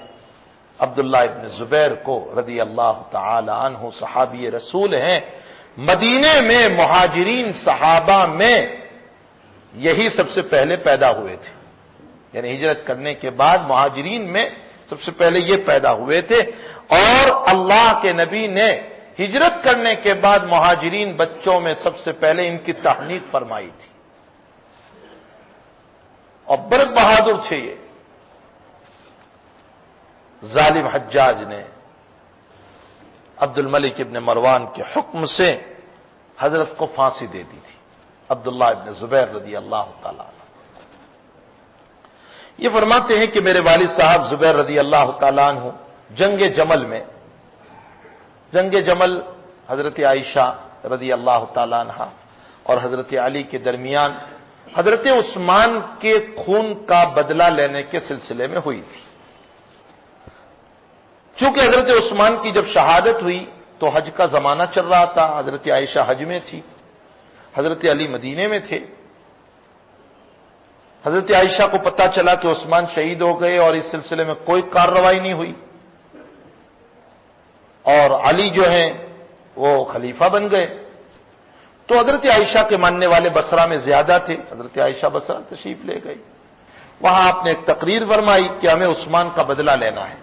عبداللہ ابن زبیر کو رضی اللہ تعالی عنہ، صحابی رسول ہیں، مدینے میں مہاجرین صحابہ میں یہی سب سے پہلے پیدا ہوئے تھے، یعنی ہجرت کرنے کے بعد مہاجرین میں سب سے پہلے یہ پیدا ہوئے تھے، اور اللہ کے نبی نے ہجرت کرنے کے بعد مہاجرین بچوں میں سب سے پہلے ان کی تحنیک فرمائی تھی، اور بڑے بہادر تھے یہ۔ ظالم حجاج نے عبد الملک ابن مروان کے حکم سے حضرت کو پھانسی دے دی تھی، عبداللہ ابن زبیر رضی اللہ تعالی عنہ۔ یہ فرماتے ہیں کہ میرے والد صاحب زبیر رضی اللہ تعالی عنہ جنگ جمل حضرت عائشہ رضی اللہ تعالی عنہ اور حضرت علی کے درمیان حضرت عثمان کے خون کا بدلہ لینے کے سلسلے میں ہوئی تھی۔ چونکہ حضرت عثمان کی جب شہادت ہوئی تو حج کا زمانہ چل رہا تھا، حضرت عائشہ حج میں تھی، حضرت علی مدینے میں تھے۔ حضرت عائشہ کو پتہ چلا کہ عثمان شہید ہو گئے اور اس سلسلے میں کوئی کارروائی نہیں ہوئی، اور علی جو ہیں وہ خلیفہ بن گئے، تو حضرت عائشہ کے ماننے والے بصرہ میں زیادہ تھے، حضرت عائشہ بصرہ تشریف لے گئی۔ وہاں آپ نے ایک تقریر فرمائی کہ ہمیں عثمان کا بدلہ لینا ہے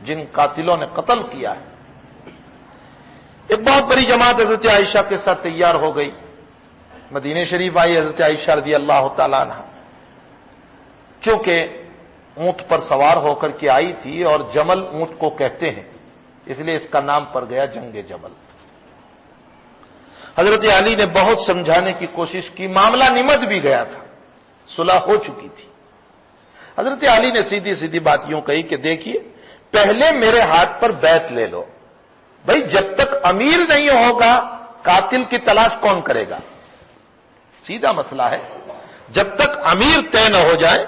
جن قاتلوں نے قتل کیا ہے۔ ایک بہت بڑی جماعت حضرت عائشہ کے ساتھ تیار ہو گئی، مدینہ شریف آئی حضرت عائشہ رضی اللہ تعالی عنہ، چونکہ اونٹ پر سوار ہو کر کے آئی تھی، اور جمل اونٹ کو کہتے ہیں، اس لیے اس کا نام پڑ گیا جنگ جمل۔ حضرت علی نے بہت سمجھانے کی کوشش کی، معاملہ نمٹ بھی گیا تھا، صلح ہو چکی تھی۔ حضرت علی نے سیدھی سیدھی بات یوں کہی کہ دیکھیے، پہلے میرے ہاتھ پر بیعت لے لو، بھائی جب تک امیر نہیں ہوگا قاتل کی تلاش کون کرے گا؟ سیدھا مسئلہ ہے، جب تک امیر طے نہ ہو جائے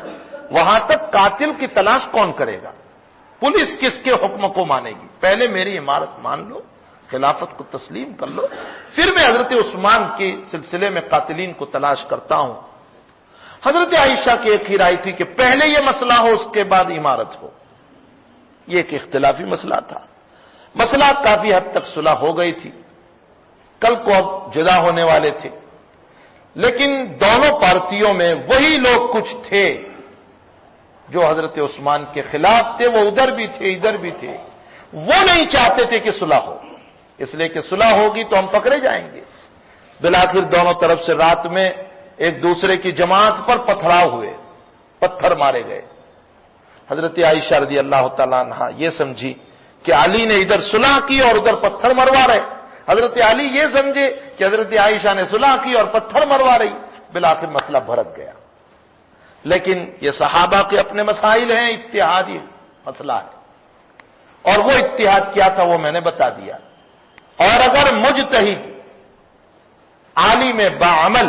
وہاں تک قاتل کی تلاش کون کرے گا؟ پولیس کس کے حکم کو مانے گی؟ پہلے میری عمارت مان لو، خلافت کو تسلیم کر لو، پھر میں حضرت عثمان کے سلسلے میں قاتلین کو تلاش کرتا ہوں۔ حضرت عائشہ کی ایک ہی رائے تھی کہ پہلے یہ مسئلہ ہو، اس کے بعد عمارت ہو۔ یہ ایک اختلافی مسئلہ تھا، مسئلہ کافی حد تک صلح ہو گئی تھی، کل کو اب جدا ہونے والے تھے، لیکن دونوں پارٹیوں میں وہی لوگ کچھ تھے جو حضرت عثمان کے خلاف تھے، وہ ادھر بھی تھے ادھر بھی تھے، وہ نہیں چاہتے تھے کہ صلح ہو، اس لیے کہ صلح ہوگی تو ہم پکڑے جائیں گے۔ بالآخر دونوں طرف سے رات میں ایک دوسرے کی جماعت پر پتھراؤ ہوئے، پتھر مارے گئے۔ حضرت عائشہ رضی اللہ تعالیٰ عنہ یہ سمجھی کہ علی نے ادھر صلح کی اور ادھر پتھر مروا رہے، حضرت علی یہ سمجھے کہ حضرت عائشہ نے صلح کی اور پتھر مروا رہی، بالآخر مسئلہ بھڑک گیا۔ لیکن یہ صحابہ کے اپنے مسائل ہیں، اتحادی مسئلہ ہے، اور وہ اتحاد کیا تھا وہ میں نے بتا دیا۔ اور اگر مجتہد عالم باعمل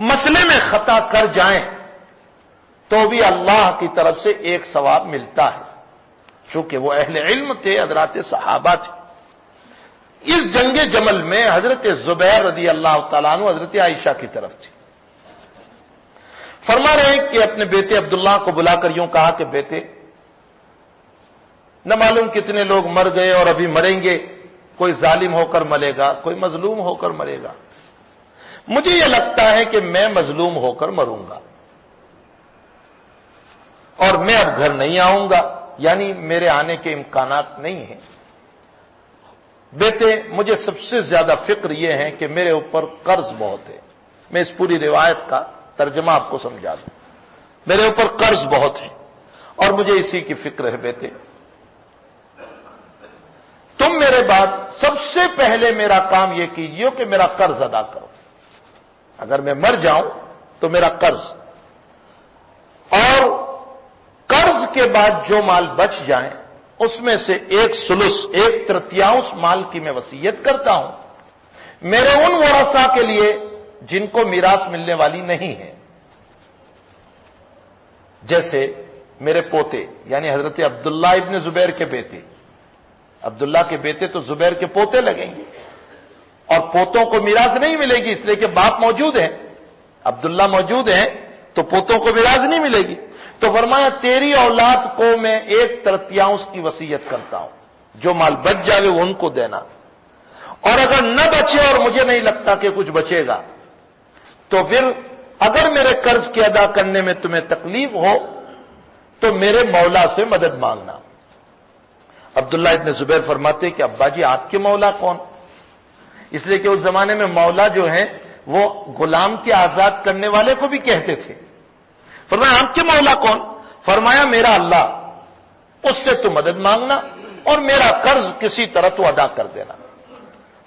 مسئلے میں خطا کر جائیں تو بھی اللہ کی طرف سے ایک ثواب ملتا ہے، چونکہ وہ اہل علم تھے، حضرات صحابہ تھے۔ اس جنگ جمل میں حضرت زبیر رضی اللہ تعالیٰ عنہ حضرت عائشہ کی طرف تھے۔ فرما رہے ہیں کہ اپنے بیٹے عبداللہ کو بلا کر یوں کہا کہ بیٹے، نہ معلوم کتنے لوگ مر گئے اور ابھی مریں گے، کوئی ظالم ہو کر مرے گا، کوئی مظلوم ہو کر مرے گا، مجھے یہ لگتا ہے کہ میں مظلوم ہو کر مروں گا، اور میں اب گھر نہیں آؤں گا، یعنی میرے آنے کے امکانات نہیں ہیں۔ بیٹے، مجھے سب سے زیادہ فکر یہ ہے کہ میرے اوپر قرض بہت ہے، میں اس پوری روایت کا ترجمہ آپ کو سمجھا دوں، میرے اوپر قرض بہت ہے اور مجھے اسی کی فکر ہے۔ بیٹے، تم میرے بعد سب سے پہلے میرا کام یہ کیجیے کہ میرا قرض ادا کرو، اگر میں مر جاؤں تو میرا قرض، اور قرض کے بعد جو مال بچ جائیں اس میں سے ایک ثلث، ایک ترتیاؤں مال کی میں وصیت کرتا ہوں میرے ان ورثاء کے لیے جن کو میراث ملنے والی نہیں ہے، جیسے میرے پوتے، یعنی حضرت عبداللہ ابن زبیر کے بیٹے، عبداللہ کے بیٹے تو زبیر کے پوتے لگیں گے، اور پوتوں کو میراث نہیں ملے گی، اس لیے کہ باپ موجود ہے، عبداللہ موجود ہیں، تو پوتوں کو میراث نہیں ملے گی۔ تو فرمایا تیری اولاد کو میں 1/3 کی وصیت کرتا ہوں، جو مال بچ جائے وہ ان کو دینا، اور اگر نہ بچے اور مجھے نہیں لگتا کہ کچھ بچے گا تو پھر اگر میرے قرض کے ادا کرنے میں تمہیں تکلیف ہو تو میرے مولا سے مدد مانگنا۔ عبداللہ ابن زبیر فرماتے کہ ابا جی آپ کے مولا کون؟ اس لیے کہ اس زمانے میں مولا جو ہیں وہ غلام کے آزاد کرنے والے کو بھی کہتے تھے۔ فرمایا آپ کے مولا کون؟ فرمایا میرا اللہ، اس سے تو مدد مانگنا اور میرا قرض کسی طرح تو ادا کر دینا۔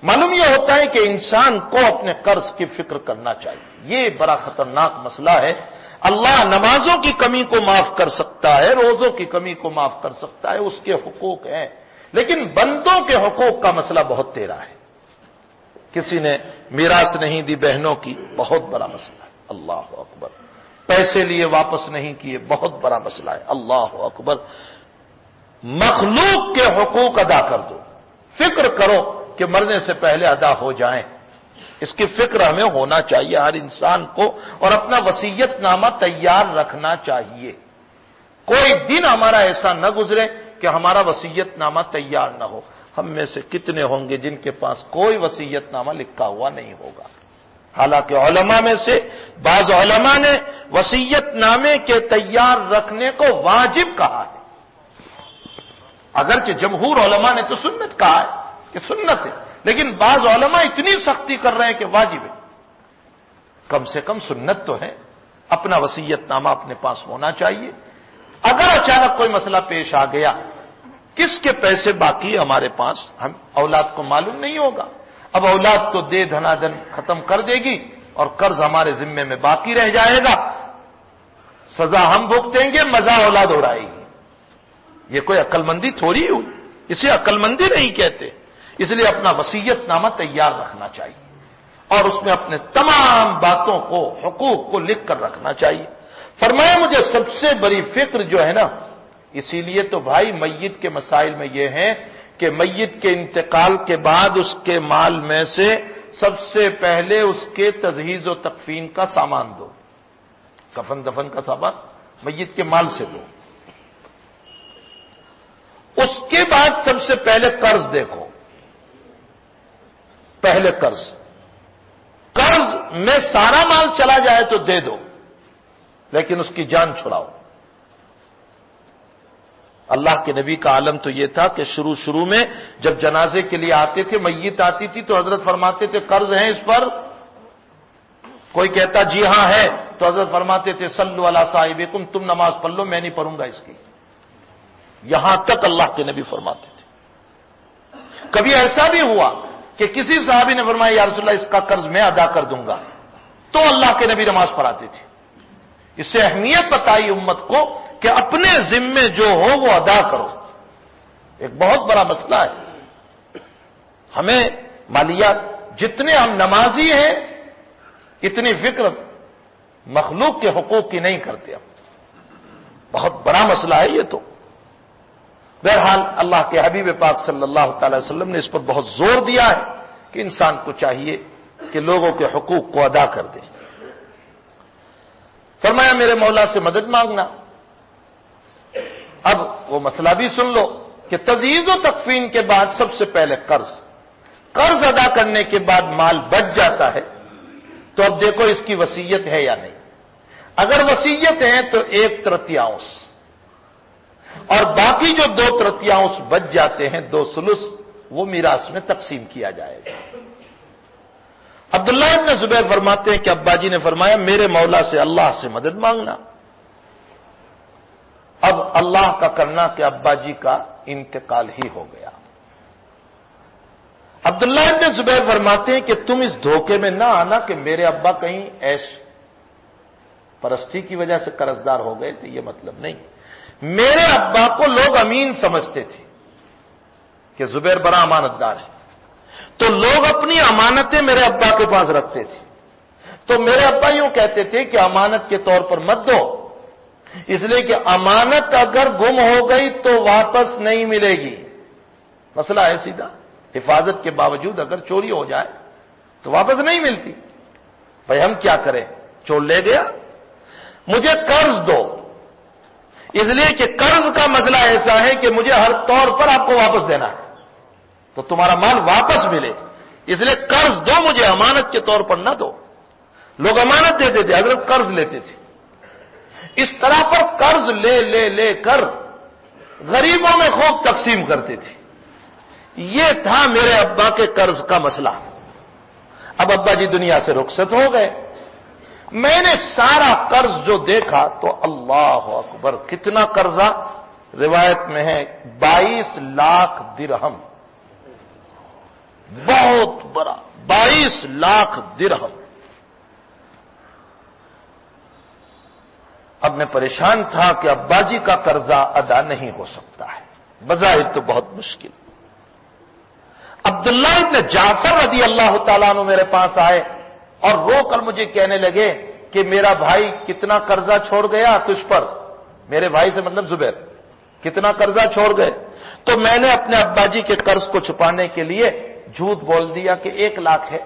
معلوم یہ ہوتا ہے کہ انسان کو اپنے قرض کی فکر کرنا چاہیے، یہ بڑا خطرناک مسئلہ ہے۔ اللہ نمازوں کی کمی کو معاف کر سکتا ہے، روزوں کی کمی کو معاف کر سکتا ہے، اس کے حقوق ہیں، لیکن بندوں کے حقوق کا مسئلہ بہت ٹیڑھا ہے۔ کسی نے میراث نہیں دی بہنوں کی، بہت بڑا مسئلہ ہے، اللہ اکبر۔ پیسے لیے واپس نہیں کیے، بہت بڑا مسئلہ ہے، اللہ اکبر۔ مخلوق کے حقوق ادا کر دو، فکر کرو کہ مرنے سے پہلے ادا ہو جائیں، اس کی فکر ہمیں ہونا چاہیے ہر انسان کو، اور اپنا وصیت نامہ تیار رکھنا چاہیے۔ کوئی دن ہمارا ایسا نہ گزرے کہ ہمارا وصیت نامہ تیار نہ ہو۔ ہم میں سے کتنے ہوں گے جن کے پاس کوئی وصیت نامہ لکھا ہوا نہیں ہوگا؟ حالانکہ علماء میں سے بعض علماء نے وصیت نامے کے تیار رکھنے کو واجب کہا ہے، اگرچہ جمہور علماء نے تو سنت کہا ہے کہ سنت ہے، لیکن بعض علماء اتنی سختی کر رہے ہیں کہ واجب ہے۔ کم سے کم سنت تو ہے، اپنا وصیت نامہ اپنے پاس ہونا چاہیے۔ اگر اچانک کوئی مسئلہ پیش آ گیا، کس کے پیسے باقی ہمارے پاس، ہم اولاد کو معلوم نہیں ہوگا، اب اولاد تو دے دھنا دن ختم کر دے گی اور قرض ہمارے ذمے میں باقی رہ جائے گا، سزا ہم بھگتیں گے، مزہ اولاد اڑائے گی۔ یہ کوئی عقل مندی تھوڑی ہوئی، اسے عقل مندی نہیں کہتے۔ اس لیے اپنا وصیت نامہ تیار رکھنا چاہیے اور اس میں اپنے تمام باتوں کو، حقوق کو لکھ کر رکھنا چاہیے۔ فرمایا مجھے سب سے بڑی فکر جو ہے نا، اسی لیے تو بھائی میت کے مسائل میں یہ ہے کہ میت کے انتقال کے بعد اس کے مال میں سے سب سے پہلے اس کے تجہیز و تکفین کا سامان دو، کفن دفن کا سامان میت کے مال سے دو۔ اس کے بعد سب سے پہلے قرض دیکھو، پہلے قرض میں سارا مال چلا جائے تو دے دو، لیکن اس کی جان چھڑاؤ۔ اللہ کے نبی کا عالم تو یہ تھا کہ شروع میں جب جنازے کے لیے آتے تھے، میت آتی تھی تو حضرت فرماتے تھے قرض ہے اس پر؟ کوئی کہتا جی ہاں ہے، تو حضرت فرماتے تھے صلوا علی صاحبکم، تم نماز پڑھ لو، میں نہیں پڑھوں گا اس کی۔ یہاں تک اللہ کے نبی فرماتے تھے۔ کبھی ایسا بھی ہوا کہ کسی صحابی نے فرمایا یا رسول اللہ اس کا قرض میں ادا کر دوں گا، تو اللہ کے نبی نماز پڑھاتے تھے۔ اس سے اہمیت بتائی امت کو کہ اپنے ذمے جو ہو وہ ادا کرو، ایک بہت بڑا مسئلہ ہے۔ ہمیں مالیات، جتنے ہم نمازی ہیں اتنی فکر مخلوق کے حقوق کی نہیں کرتے ہم، بہت بڑا مسئلہ ہے یہ تو۔ بہرحال اللہ کے حبیب پاک صلی اللہ تعالی وسلم نے اس پر بہت زور دیا ہے کہ انسان کو چاہیے کہ لوگوں کے حقوق کو ادا کر دے۔ فرمایا میرے مولا سے مدد مانگنا۔ اب وہ مسئلہ بھی سن لو کہ تجہیز و تکفین کے بعد سب سے پہلے قرض ادا کرنے کے بعد مال بچ جاتا ہے، تو اب دیکھو اس کی وصیت ہے یا نہیں۔ اگر وصیت ہے تو 1/3 اور باقی جو 2/3 بچ جاتے ہیں 2/3 وہ میراث میں تقسیم کیا جائے گا۔ عبداللہ ابن زبیر فرماتے ہیں کہ ابا جی نے فرمایا میرے مولا سے اللہ سے مدد مانگنا۔ اب اللہ کا کرنا کہ ابا جی کا انتقال ہی ہو گیا۔ عبداللہ ابن زبیر فرماتے ہیں کہ تم اس دھوکے میں نہ آنا کہ میرے ابا کہیں عیش پرستی کی وجہ سے قرضدار ہو گئے تھے، یہ مطلب نہیں۔ میرے ابا کو لوگ امین سمجھتے تھے کہ زبیر بڑا امانت دار ہے، تو لوگ اپنی امانتیں میرے ابا کے پاس رکھتے تھے، تو میرے ابا یوں کہتے تھے کہ امانت کے طور پر مت دو، اس لیے کہ امانت اگر گم ہو گئی تو واپس نہیں ملے گی۔ مسئلہ ہے سیدھا، حفاظت کے باوجود اگر چوری ہو جائے تو واپس نہیں ملتی. بھائی ہم کیا کریں؟ چور لے گیا. مجھے قرض دو، اس لیے کہ قرض کا مسئلہ ایسا ہے کہ مجھے ہر طور پر آپ کو واپس دینا ہے، تو تمہارا مال واپس ملے، اس لیے قرض دو مجھے، امانت کے طور پر نہ دو. لوگ امانت دیتے تھے، حضرت قرض لیتے تھے. اس طرح پر قرض لے لے لے کر غریبوں میں خوب تقسیم کرتے تھے. یہ تھا میرے ابا کے قرض کا مسئلہ. اب ابا جی دنیا سے رخصت ہو گئے. میں نے سارا قرض جو دیکھا تو اللہ اکبر، کتنا قرضہ؟ روایت میں ہے 22 لاکھ درہم. بہت بڑا، 22 لاکھ درہم. اب میں پریشان تھا کہ ابا جی کا قرضہ ادا نہیں ہو سکتا ہے، بظاہر تو بہت مشکل. عبداللہ ابن جعفر رضی اللہ تعالیٰ عنہ میرے پاس آئے اور رو کر مجھے کہنے لگے کہ میرا بھائی کتنا قرضہ چھوڑ گیا تجھ پر. میرے بھائی سے مطلب زبیر، کتنا قرضہ چھوڑ گئے؟ تو میں نے اپنے ابا جی کے قرض کو چھپانے کے لیے جھوٹ بول دیا کہ 1 لاکھ ہے.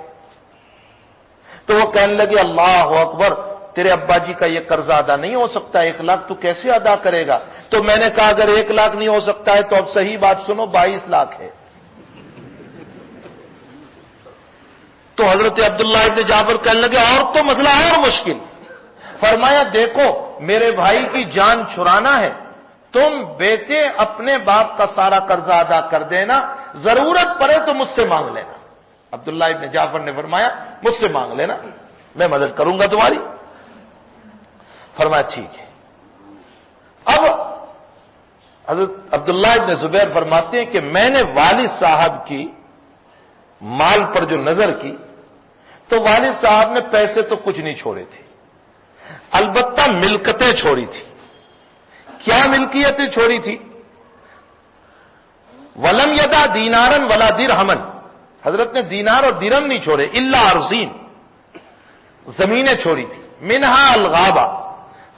تو وہ کہنے لگے اللہ اکبر، تیرے ابا جی کا یہ قرضہ ادا نہیں ہو سکتا، 1 لاکھ تو کیسے ادا کرے گا؟ تو میں نے کہا اگر 1 لاکھ نہیں ہو سکتا ہے تو اب صحیح بات سنو، 22 لاکھ ہے. تو حضرت عبداللہ ابن جعفر کہنے لگے اور تو مسئلہ اور مشکل. فرمایا دیکھو میرے بھائی کی جان چھڑانا ہے، تم بیٹے اپنے باپ کا سارا قرضہ ادا کر دینا، ضرورت پڑے تو مجھ سے مانگ لینا. عبداللہ ابن جعفر نے فرمایا مجھ سے مانگ لینا، میں مدد کروں گا تمہاری. فرمایا ٹھیک ہے. اب حضرت عبداللہ ابن زبیر فرماتے ہیں کہ میں نے والد صاحب کی مال پر جو نظر کی تو والد صاحب نے پیسے تو کچھ نہیں چھوڑے تھے، البتہ ملکتیں چھوڑی تھی. کیا ملکیتیں چھوڑی تھی؟ ولم یدا دینارن ولا درہمن، حضرت نے دینار اور درہم نہیں چھوڑے، الا ارضین، زمینیں چھوڑی تھی. منہا الغابہ،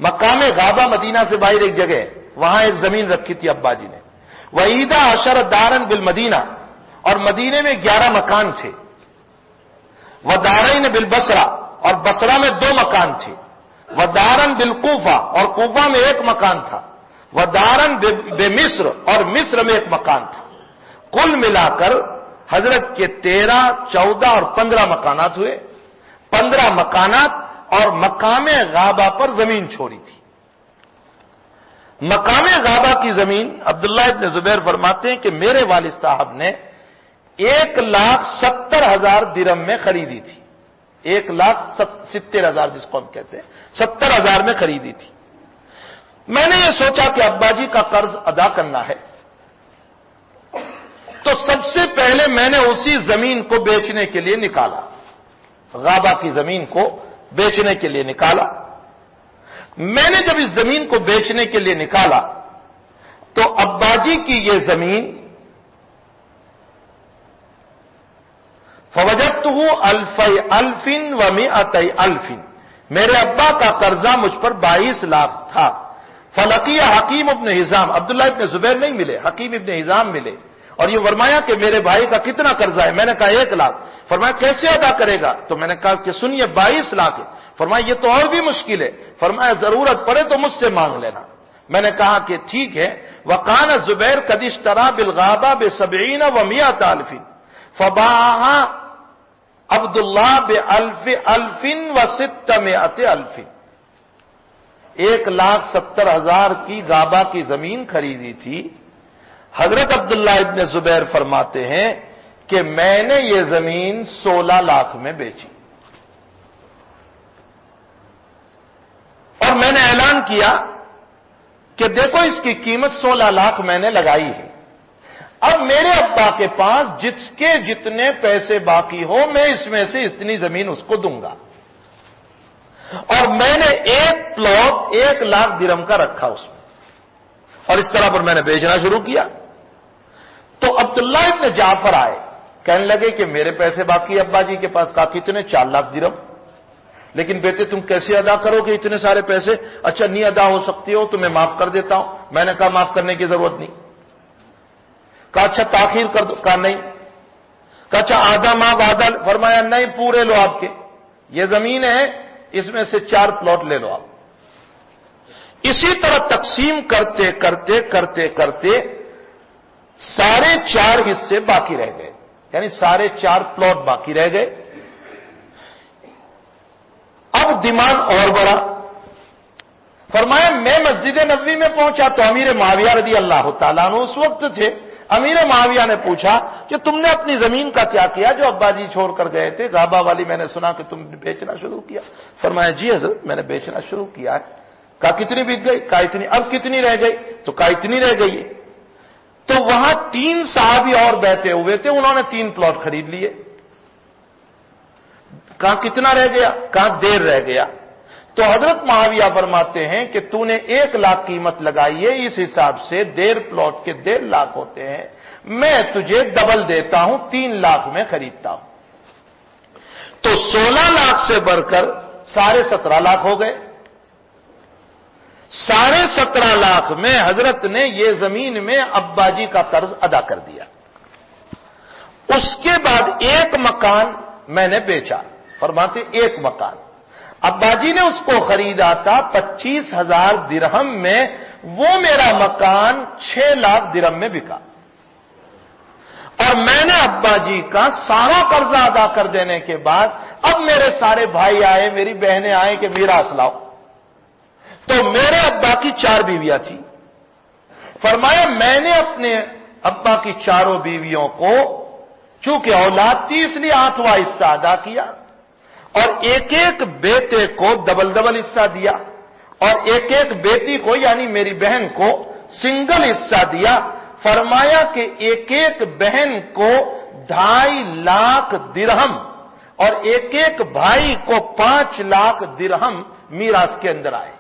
مقام غابہ مدینہ سے باہر ایک جگہ ہے، وہاں ایک زمین رکھی تھی ابا جی نے. وعیدہ عشر دارن بالمدینہ، اور مدینے میں 11 مکان تھے. ودارین بالبصرہ، اور بصرہ میں 2 مکان تھے. ودارن بالکوفہ، اور کوفہ میں 1 مکان تھا. ودارن بمصر، اور مصر میں 1 مکان تھا. کل ملا کر حضرت کے 13، 14 اور 15 مکانات ہوئے. 15 مکانات اور مقام غابہ پر زمین چھوڑی تھی. مقام غابہ کی زمین عبداللہ ابن زبیر فرماتے ہیں کہ میرے والد صاحب نے 1,70,000 درہم میں خریدی تھی. 1,70,000 جس کو ہم کہتے ہیں، 70,000 میں خریدی تھی. میں نے یہ سوچا کہ ابا جی کا قرض ادا کرنا ہے، تو سب سے پہلے میں نے اسی زمین کو بیچنے کے لیے نکالا، غابہ کی زمین کو بیچنے کے لیے نکالا. میں نے جب اس زمین کو بیچنے کے لیے نکالا تو ابا جی کی یہ زمین فوجدتہ 1,000,000 میرے ابا کا قرضہ مجھ پر 22 لاکھ تھا. فلقی حکیم ابن حزام، عبداللہ ابن زبیر نہیں ملے، حکیم ابن حزام ملے اور یہ فرمایا کہ میرے بھائی کا کتنا قرضہ ہے؟ میں نے کہا 1 لاکھ. فرمایا کیسے ادا کرے گا؟ تو میں نے کہا کہ سنیے 22 لاکھ ہے. فرمایا یہ تو اور بھی مشکل ہے. فرمایا ضرورت پڑے تو مجھ سے مانگ لینا. میں نے کہا کہ ٹھیک ہے. وقان زبیر قد اشترى بالغابہ ب70 و100,000 فباعها عبداللہ ب1,000,000 1,70,000 کی غابہ کی زمین خریدی تھی. حضرت عبداللہ ابن زبیر فرماتے ہیں کہ میں نے یہ زمین 16 لاکھ میں بیچی اور میں نے اعلان کیا کہ دیکھو اس کی قیمت 16 لاکھ میں نے لگائی ہے. اب میرے ابا کے پاس جس کے جتنے پیسے باقی ہو میں اس میں سے اتنی زمین اس کو دوں گا. اور میں نے 1 پلاٹ 1 لاکھ درہم کا رکھا اس میں، اور اس طرح پر میں نے بیچنا شروع کیا. تو عبداللہ ابن جعفر آئے، کہنے لگے کہ میرے پیسے باقی ابا جی کے پاس. کہا کتنے؟ 4 لاکھ درہم. لیکن بیٹے تم کیسے ادا کرو گے اتنے سارے پیسے؟ اچھا نہیں ادا ہو سکتی ہو تو میں معاف کر دیتا ہوں. میں نے کہا معاف کرنے کی ضرورت نہیں. کہا اچھا تاخیر کر دو. کہا نہیں. کچا آدھا ماں بادل، فرمایا نہیں پورے لو آپ کے، یہ زمین ہے اس میں سے 4 پلاٹ لے لو آپ۔ اسی طرح تقسیم کرتے کرتے کرتے کرتے 4.5 حصے باقی رہ گئے، یعنی 4.5 پلاٹ باقی رہ گئے۔ اب ڈیمانڈ اور بڑھا، فرمایا میں مسجد نبوی میں پہنچا تو امیر معاویہ رضی اللہ تعالیٰ عنہ اس وقت تھے۔ امیر معاویہ نے پوچھا کہ تم نے اپنی زمین کا کیا کیا جو ابا جی چھوڑ کر گئے تھے، غابہ والی میں نے سنا کہ تم نے بیچنا شروع کیا۔ فرمایا جی حضرت میں نے بیچنا شروع کیا ہے۔ کہا کتنی بک گئی؟ کہا اتنی۔ اب کتنی رہ گئی؟ تو کہا اتنی رہ گئی ہے۔ تو وہاں 3 صحابی اور بیٹھے ہوئے تھے، انہوں نے 3 پلاٹ خرید لیے۔ کہا کتنا رہ گیا؟ کہا 1.5 رہ گیا۔ تو حضرت معاویہ فرماتے ہیں کہ تو نے 1 لاکھ قیمت لگائی ہے، اس حساب سے 1.5 پلاٹ کے 1.5 لاکھ ہوتے ہیں، میں تجھے ڈبل دیتا ہوں، 3 لاکھ میں خریدتا ہوں۔ تو 16 لاکھ سے بڑھ کر 17.5 لاکھ ہو گئے۔ 17.5 لاکھ میں حضرت نے یہ زمین میں ابا جی کا قرض ادا کر دیا۔ اس کے بعد 1 مکان میں نے بیچا، فرماتے 1 مکان ابا جی نے اس کو خریدا تھا 25,000 درہم میں، وہ میرا مکان 6 لاکھ درہم میں بکا، اور میں نے ابا جی کا سارا قرضہ ادا کر دینے کے بعد اب میرے سارے بھائی آئے، میری بہنیں آئے کہ میراث لاؤ، تو میرے ابا کی 4 بیویاں تھیں۔ فرمایا میں نے اپنے ابا کی 4 بیویوں کو چونکہ اولاد تھی اس لیے 8واں حصہ ادا کیا، اور ایک بیٹے کو ڈبل حصہ دیا، اور ایک بیٹی کو یعنی میری بہن کو سنگل حصہ دیا۔ فرمایا کہ ایک بہن کو 2.5 لاکھ درہم اور ایک بھائی کو 5 لاکھ درہم میراث کے اندر آئے۔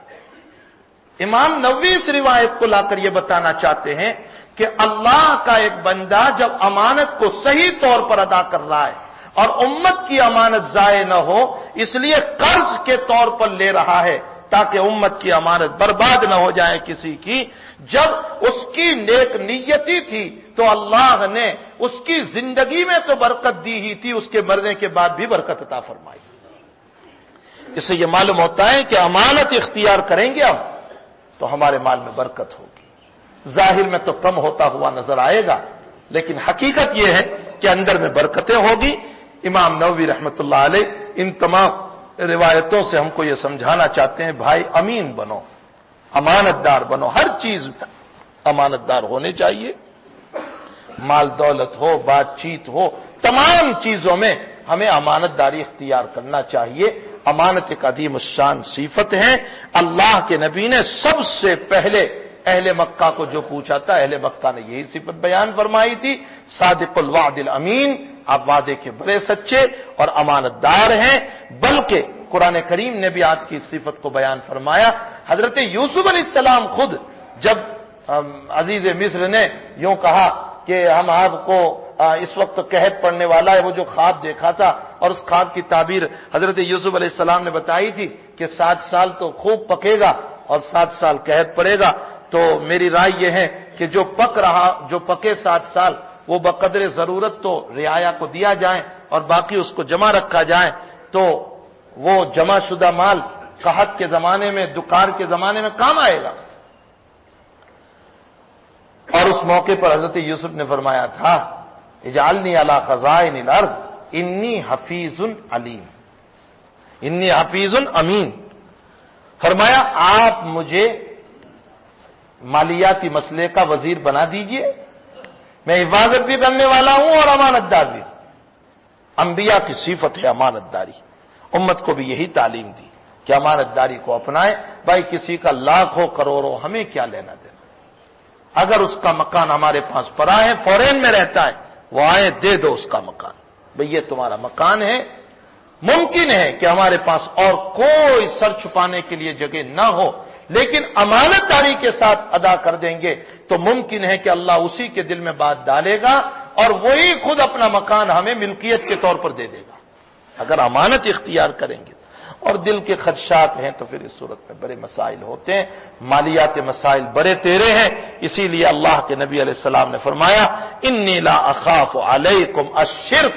امام نووی اس روایت کو لا کر یہ بتانا چاہتے ہیں کہ اللہ کا ایک بندہ جب امانت کو صحیح طور پر ادا کر رہا ہے اور امت کی امانت ضائع نہ ہو، اس لیے قرض کے طور پر لے رہا ہے تاکہ امت کی امانت برباد نہ ہو جائے کسی کی، جب اس کی نیک نیتی تھی تو اللہ نے اس کی زندگی میں تو برکت دی ہی تھی، اس کے مرنے کے بعد بھی برکت عطا فرمائی۔ اس سے یہ معلوم ہوتا ہے کہ امانت اختیار کریں گے ہم تو ہمارے مال میں برکت ہوگی۔ ظاہر میں تو کم ہوتا ہوا نظر آئے گا، لیکن حقیقت یہ ہے کہ اندر میں برکتیں ہوگی۔ امام نووی رحمۃ اللہ علیہ ان تمام روایتوں سے ہم کو یہ سمجھانا چاہتے ہیں بھائی امین بنو، امانت دار بنو، ہر چیز امانت دار ہونے چاہیے، مال دولت ہو، بات چیت ہو، تمام چیزوں میں ہمیں امانت داری اختیار کرنا چاہیے۔ امانت ایک عظیم الشان صفت ہے۔ اللہ کے نبی نے سب سے پہلے اہل مکہ کو جو پوچھا تھا، اہل مکہ نے یہی صفت بیان فرمائی تھی، صادق الوعد الامین، آپ وعدے کے بڑے سچے اور امانت دار ہیں۔ بلکہ قرآن کریم نے بھی آپ کی صفت کو بیان فرمایا۔ حضرت یوسف علیہ السلام خود جب عزیز مصر نے یوں کہا کہ ہم آپ کو اس وقت قحط پڑنے والا ہے، وہ جو خواب دیکھا تھا اور اس خواب کی تعبیر حضرت یوسف علیہ السلام نے بتائی تھی کہ 7 سال تو خوب پکے گا اور 7 سال قحط پڑے گا، تو میری رائے یہ ہے کہ جو پکے 7 سال وہ بقدر ضرورت تو رعایا کو دیا جائے اور باقی اس کو جمع رکھا جائے، تو وہ جمع شدہ مال قحط کے زمانے میں، دکار کے زمانے میں کام آئے گا۔ اور اس موقع پر حضرت یوسف نے فرمایا تھا اجعلنی علی خزائن الارض انی حفیظ علیم، انی حفیظ امین۔ فرمایا آپ مجھے مالیاتی مسئلے کا وزیر بنا دیجئے، میں حفاظت بھی کرنے والا ہوں اور امانت دار بھی۔ انبیاء کی صفت ہے امانت داری، امت کو بھی یہی تعلیم دی کہ امانت داری کو اپنائیں۔ بھائی کسی کا لاکھ ہو کروڑ ہو ہمیں کیا لینا دینا، اگر اس کا مکان ہمارے پاس پڑا ہے، فورین میں رہتا ہے، وہ آئے دے دو اس کا مکان، بھئی یہ تمہارا مکان ہے۔ ممکن ہے کہ ہمارے پاس اور کوئی سر چھپانے کے لیے جگہ نہ ہو، لیکن امانت داری کے ساتھ ادا کر دیں گے تو ممکن ہے کہ اللہ اسی کے دل میں بات ڈالے گا اور وہی خود اپنا مکان ہمیں ملکیت کے طور پر دے دے گا، اگر امانت اختیار کریں گے۔ اور دل کے خدشات ہیں تو پھر اس صورت میں بڑے مسائل ہوتے ہیں، مالیات مسائل بڑے تیرے ہیں۔ اسی لیے اللہ کے نبی علیہ السلام نے فرمایا انی لا اخاف علیکم الشرک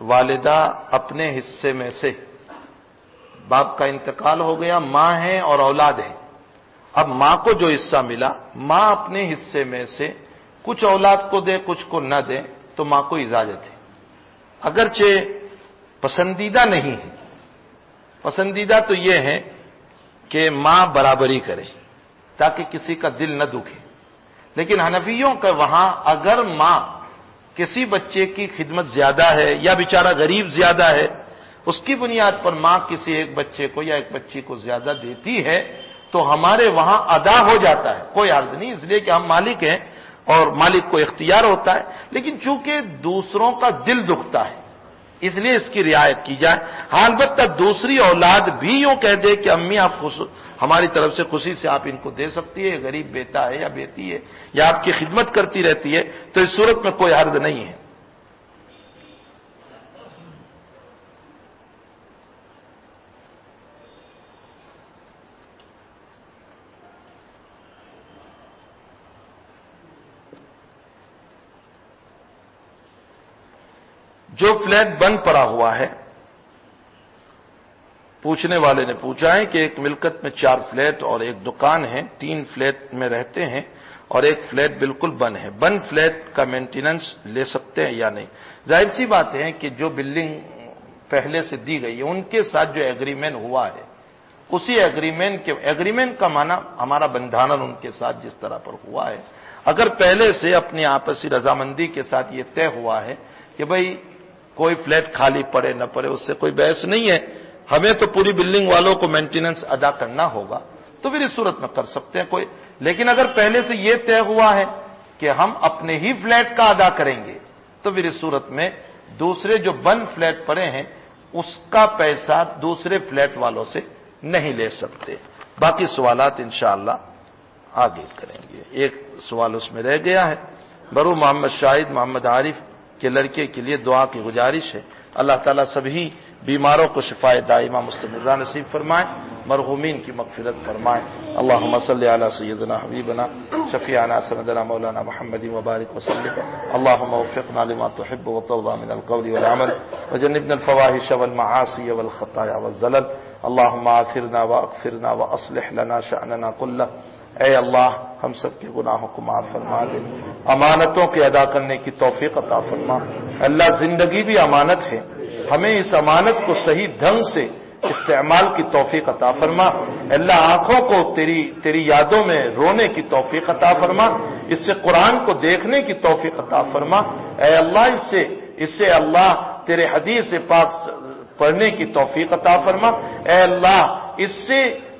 والدہ اپنے حصے میں سے، باپ کا انتقال ہو گیا، ماں ہے اور اولاد ہے، اب ماں کو جو حصہ ملا، ماں اپنے حصے میں سے کچھ اولاد کو دے کچھ کو نہ دے تو ماں کو اجازت ہے، اگرچہ پسندیدہ نہیں ہے۔ پسندیدہ تو یہ ہے کہ ماں برابری کرے تاکہ کسی کا دل نہ دکھے، لیکن حنفیوں کا وہاں اگر ماں کسی بچے کی خدمت زیادہ ہے یا بیچارہ غریب زیادہ ہے، اس کی بنیاد پر ماں کسی ایک بچے کو یا ایک بچی کو زیادہ دیتی ہے تو ہمارے وہاں ادا ہو جاتا ہے، کوئی عرض نہیں، اس لیے کہ ہم مالک ہیں اور مالک کو اختیار ہوتا ہے، لیکن چونکہ دوسروں کا دل دکھتا ہے اس لیے اس کی رعایت کی جائے۔ ہاں البتہ دوسری اولاد بھی یوں کہہ دے کہ امی آپ ہماری طرف سے خوشی سے آپ ان کو دے سکتی ہے، غریب بیٹا ہے یا بیٹی ہے یا آپ کی خدمت کرتی رہتی ہے، تو اس صورت میں کوئی حرج نہیں ہے۔ جو فلیٹ بند پڑا ہوا ہے، پوچھنے والے نے پوچھا ہے کہ ایک ملکت میں 4 فلیٹ اور ایک دکان ہے، 3 فلیٹ میں رہتے ہیں اور ایک فلیٹ بالکل بند ہے، بند فلیٹ کا مینٹیننس لے سکتے ہیں یا نہیں؟ ظاہر سی بات ہے کہ جو بلڈنگ پہلے سے دی گئی ہے ان کے ساتھ جو ایگریمنٹ ہوا ہے، اسی ایگریمنٹ کا معنی ہمارا بندھانن ان کے ساتھ جس طرح پر ہوا ہے، اگر پہلے سے اپنی آپسی رضامندی کے ساتھ یہ طے ہوا ہے کہ بھئی کوئی فلیٹ خالی پڑے نہ پڑے اس سے کوئی بحث نہیں ہے، ہمیں تو پوری بلڈنگ والوں کو مینٹیننس ادا کرنا ہوگا، تو پھر اس صورت میں کر سکتے ہیں کوئی، لیکن اگر پہلے سے یہ طے ہوا ہے کہ ہم اپنے ہی فلیٹ کا ادا کریں گے تو پھر اس صورت میں دوسرے جو بند فلیٹ پڑے ہیں اس کا پیسہ دوسرے فلیٹ والوں سے نہیں لے سکتے۔ باقی سوالات انشاءاللہ آگے کریں گے۔ ایک سوال اس میں رہ گیا ہے، برو محمد شاہد محمد عارف کے لڑکے کے لیے دعا کی گزارش ہے، اللہ تعالیٰ سبھی بیماروں کو شفاء دائمہ مستمرہ نصیب فرمائے، مرحومین کی مغفرت فرمائے۔ اللہم صلی علی سیدنا حبیبنا شفیعنا سندنا مولانا محمد وبارک وسلم، اللہم وفقنا لما تحب وترضى من القول والعمل وجنبنا الفواحش والمعاصی والخطایا والزلل، اللہم آثرنا واغفرنا واصلح لنا شأننا کلہ۔ اے اللہ ہم سب کے گناہوں کو معاف فرما دے، امانتوں کے ادا کرنے کی توفیق عطا فرما۔ اللہ زندگی بھی امانت ہے، ہمیں اس امانت کو صحیح ڈھنگ سے استعمال کی توفیق عطا فرما۔ اللہ آنکھوں کو تیری یادوں میں رونے کی توفیق عطا فرما، اس سے قرآن کو دیکھنے کی توفیق عطا فرما۔ اے اللہ اس سے اللہ تیرے حدیث پاک پڑھنے کی توفیق عطا فرما۔ اے اللہ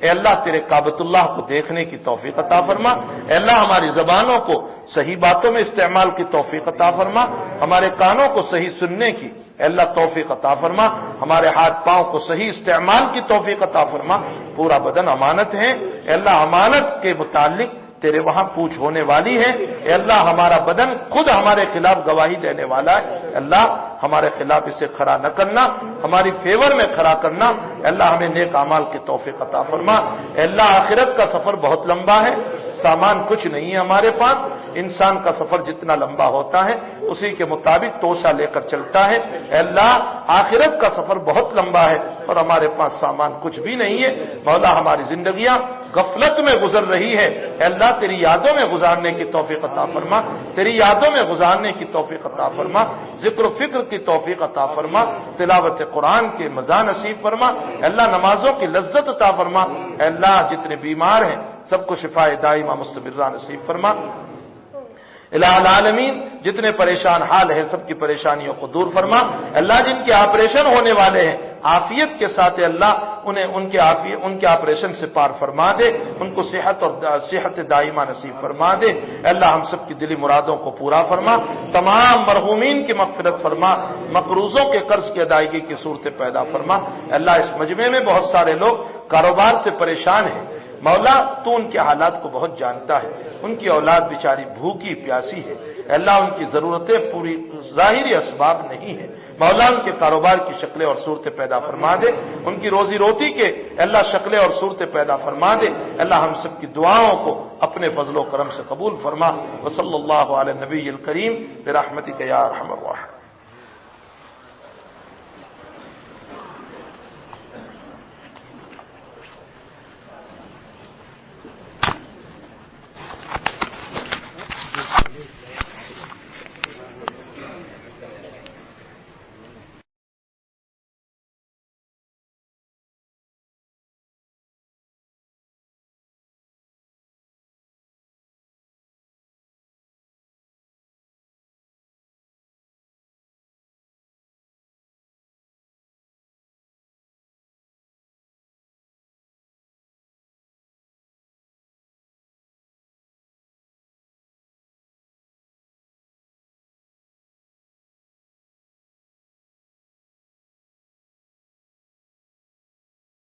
اے اللہ تیرے کعبۃ اللہ کو دیکھنے کی توفیق عطا فرما۔ اے اللہ ہماری زبانوں کو صحیح باتوں میں استعمال کی توفیق عطا فرما، ہمارے کانوں کو صحیح سننے کی اے اللہ توفیق عطا فرما، ہمارے ہاتھ پاؤں کو صحیح استعمال کی توفیق عطا فرما۔ پورا بدن امانت ہے، اے اللہ امانت کے متعلق تیرے وہاں پوچھ ہونے والی ہے، اے اللہ ہمارا بدن خود ہمارے خلاف گواہی دینے والا ہے، اے اللہ ہمارے خلاف اسے کھڑا نہ کرنا، ہماری فیور میں کھڑا کرنا، اے اللہ ہمیں نیک اعمال کی توفیق عطا فرما۔ اے اللہ آخرت کا سفر بہت لمبا ہے، سامان کچھ نہیں ہے ہمارے پاس، انسان کا سفر جتنا لمبا ہوتا ہے اسی کے مطابق توشہ لے کر چلتا ہے۔ اے اللہ آخرت کا سفر بہت لمبا ہے اور ہمارے پاس سامان کچھ بھی نہیں ہے، مولا ہماری زندگیاں غفلت میں گزر رہی ہے، اے اللہ تیری یادوں میں گزارنے کی توفیق عطا فرما، تیری یادوں میں گزارنے کی توفیق عطا فرما، ذکر و فکر کی توفیق عطا فرما، تلاوت قرآن کے مزہ نصیب فرما، اے اللہ نمازوں کی لذت عطا فرما، اے اللہ جتنے بیمار ہیں سب کو شفاء دائمہ مستمرہ نصیب فرما۔ الہ العالمین جتنے پریشان حال ہیں سب کی پریشانیوں کو دور فرما، اللہ جن کے آپریشن ہونے والے ہیں عافیت کے ساتھ اللہ انہیں ان کے آپریشن سے پار فرما دے، ان کو صحت دائمہ نصیب فرما دے، اللہ ہم سب کی دلی مرادوں کو پورا فرما، تمام مرحومین کی مغفرت فرما، مقروضوں کے قرض کی ادائیگی کی صورتیں پیدا فرما۔ اللہ اس مجمع میں بہت سارے لوگ کاروبار سے پریشان ہیں، مولا تو ان کے حالات کو بہت جانتا ہے، ان کی اولاد بیچاری بھوکی پیاسی ہے، اللہ ان کی ضرورتیں پوری ظاہری اسباب نہیں ہے، مولا ان کے کاروبار کی شکلیں اور صورتیں پیدا فرما دے، ان کی روزی روٹی کے اللہ شکلیں اور صورتیں پیدا فرما دے، اللہ ہم سب کی دعاؤں کو اپنے فضل و کرم سے قبول فرما۔ وصلی اللہ علی النبی الکریم برحمتک یا ارحم الراحمین۔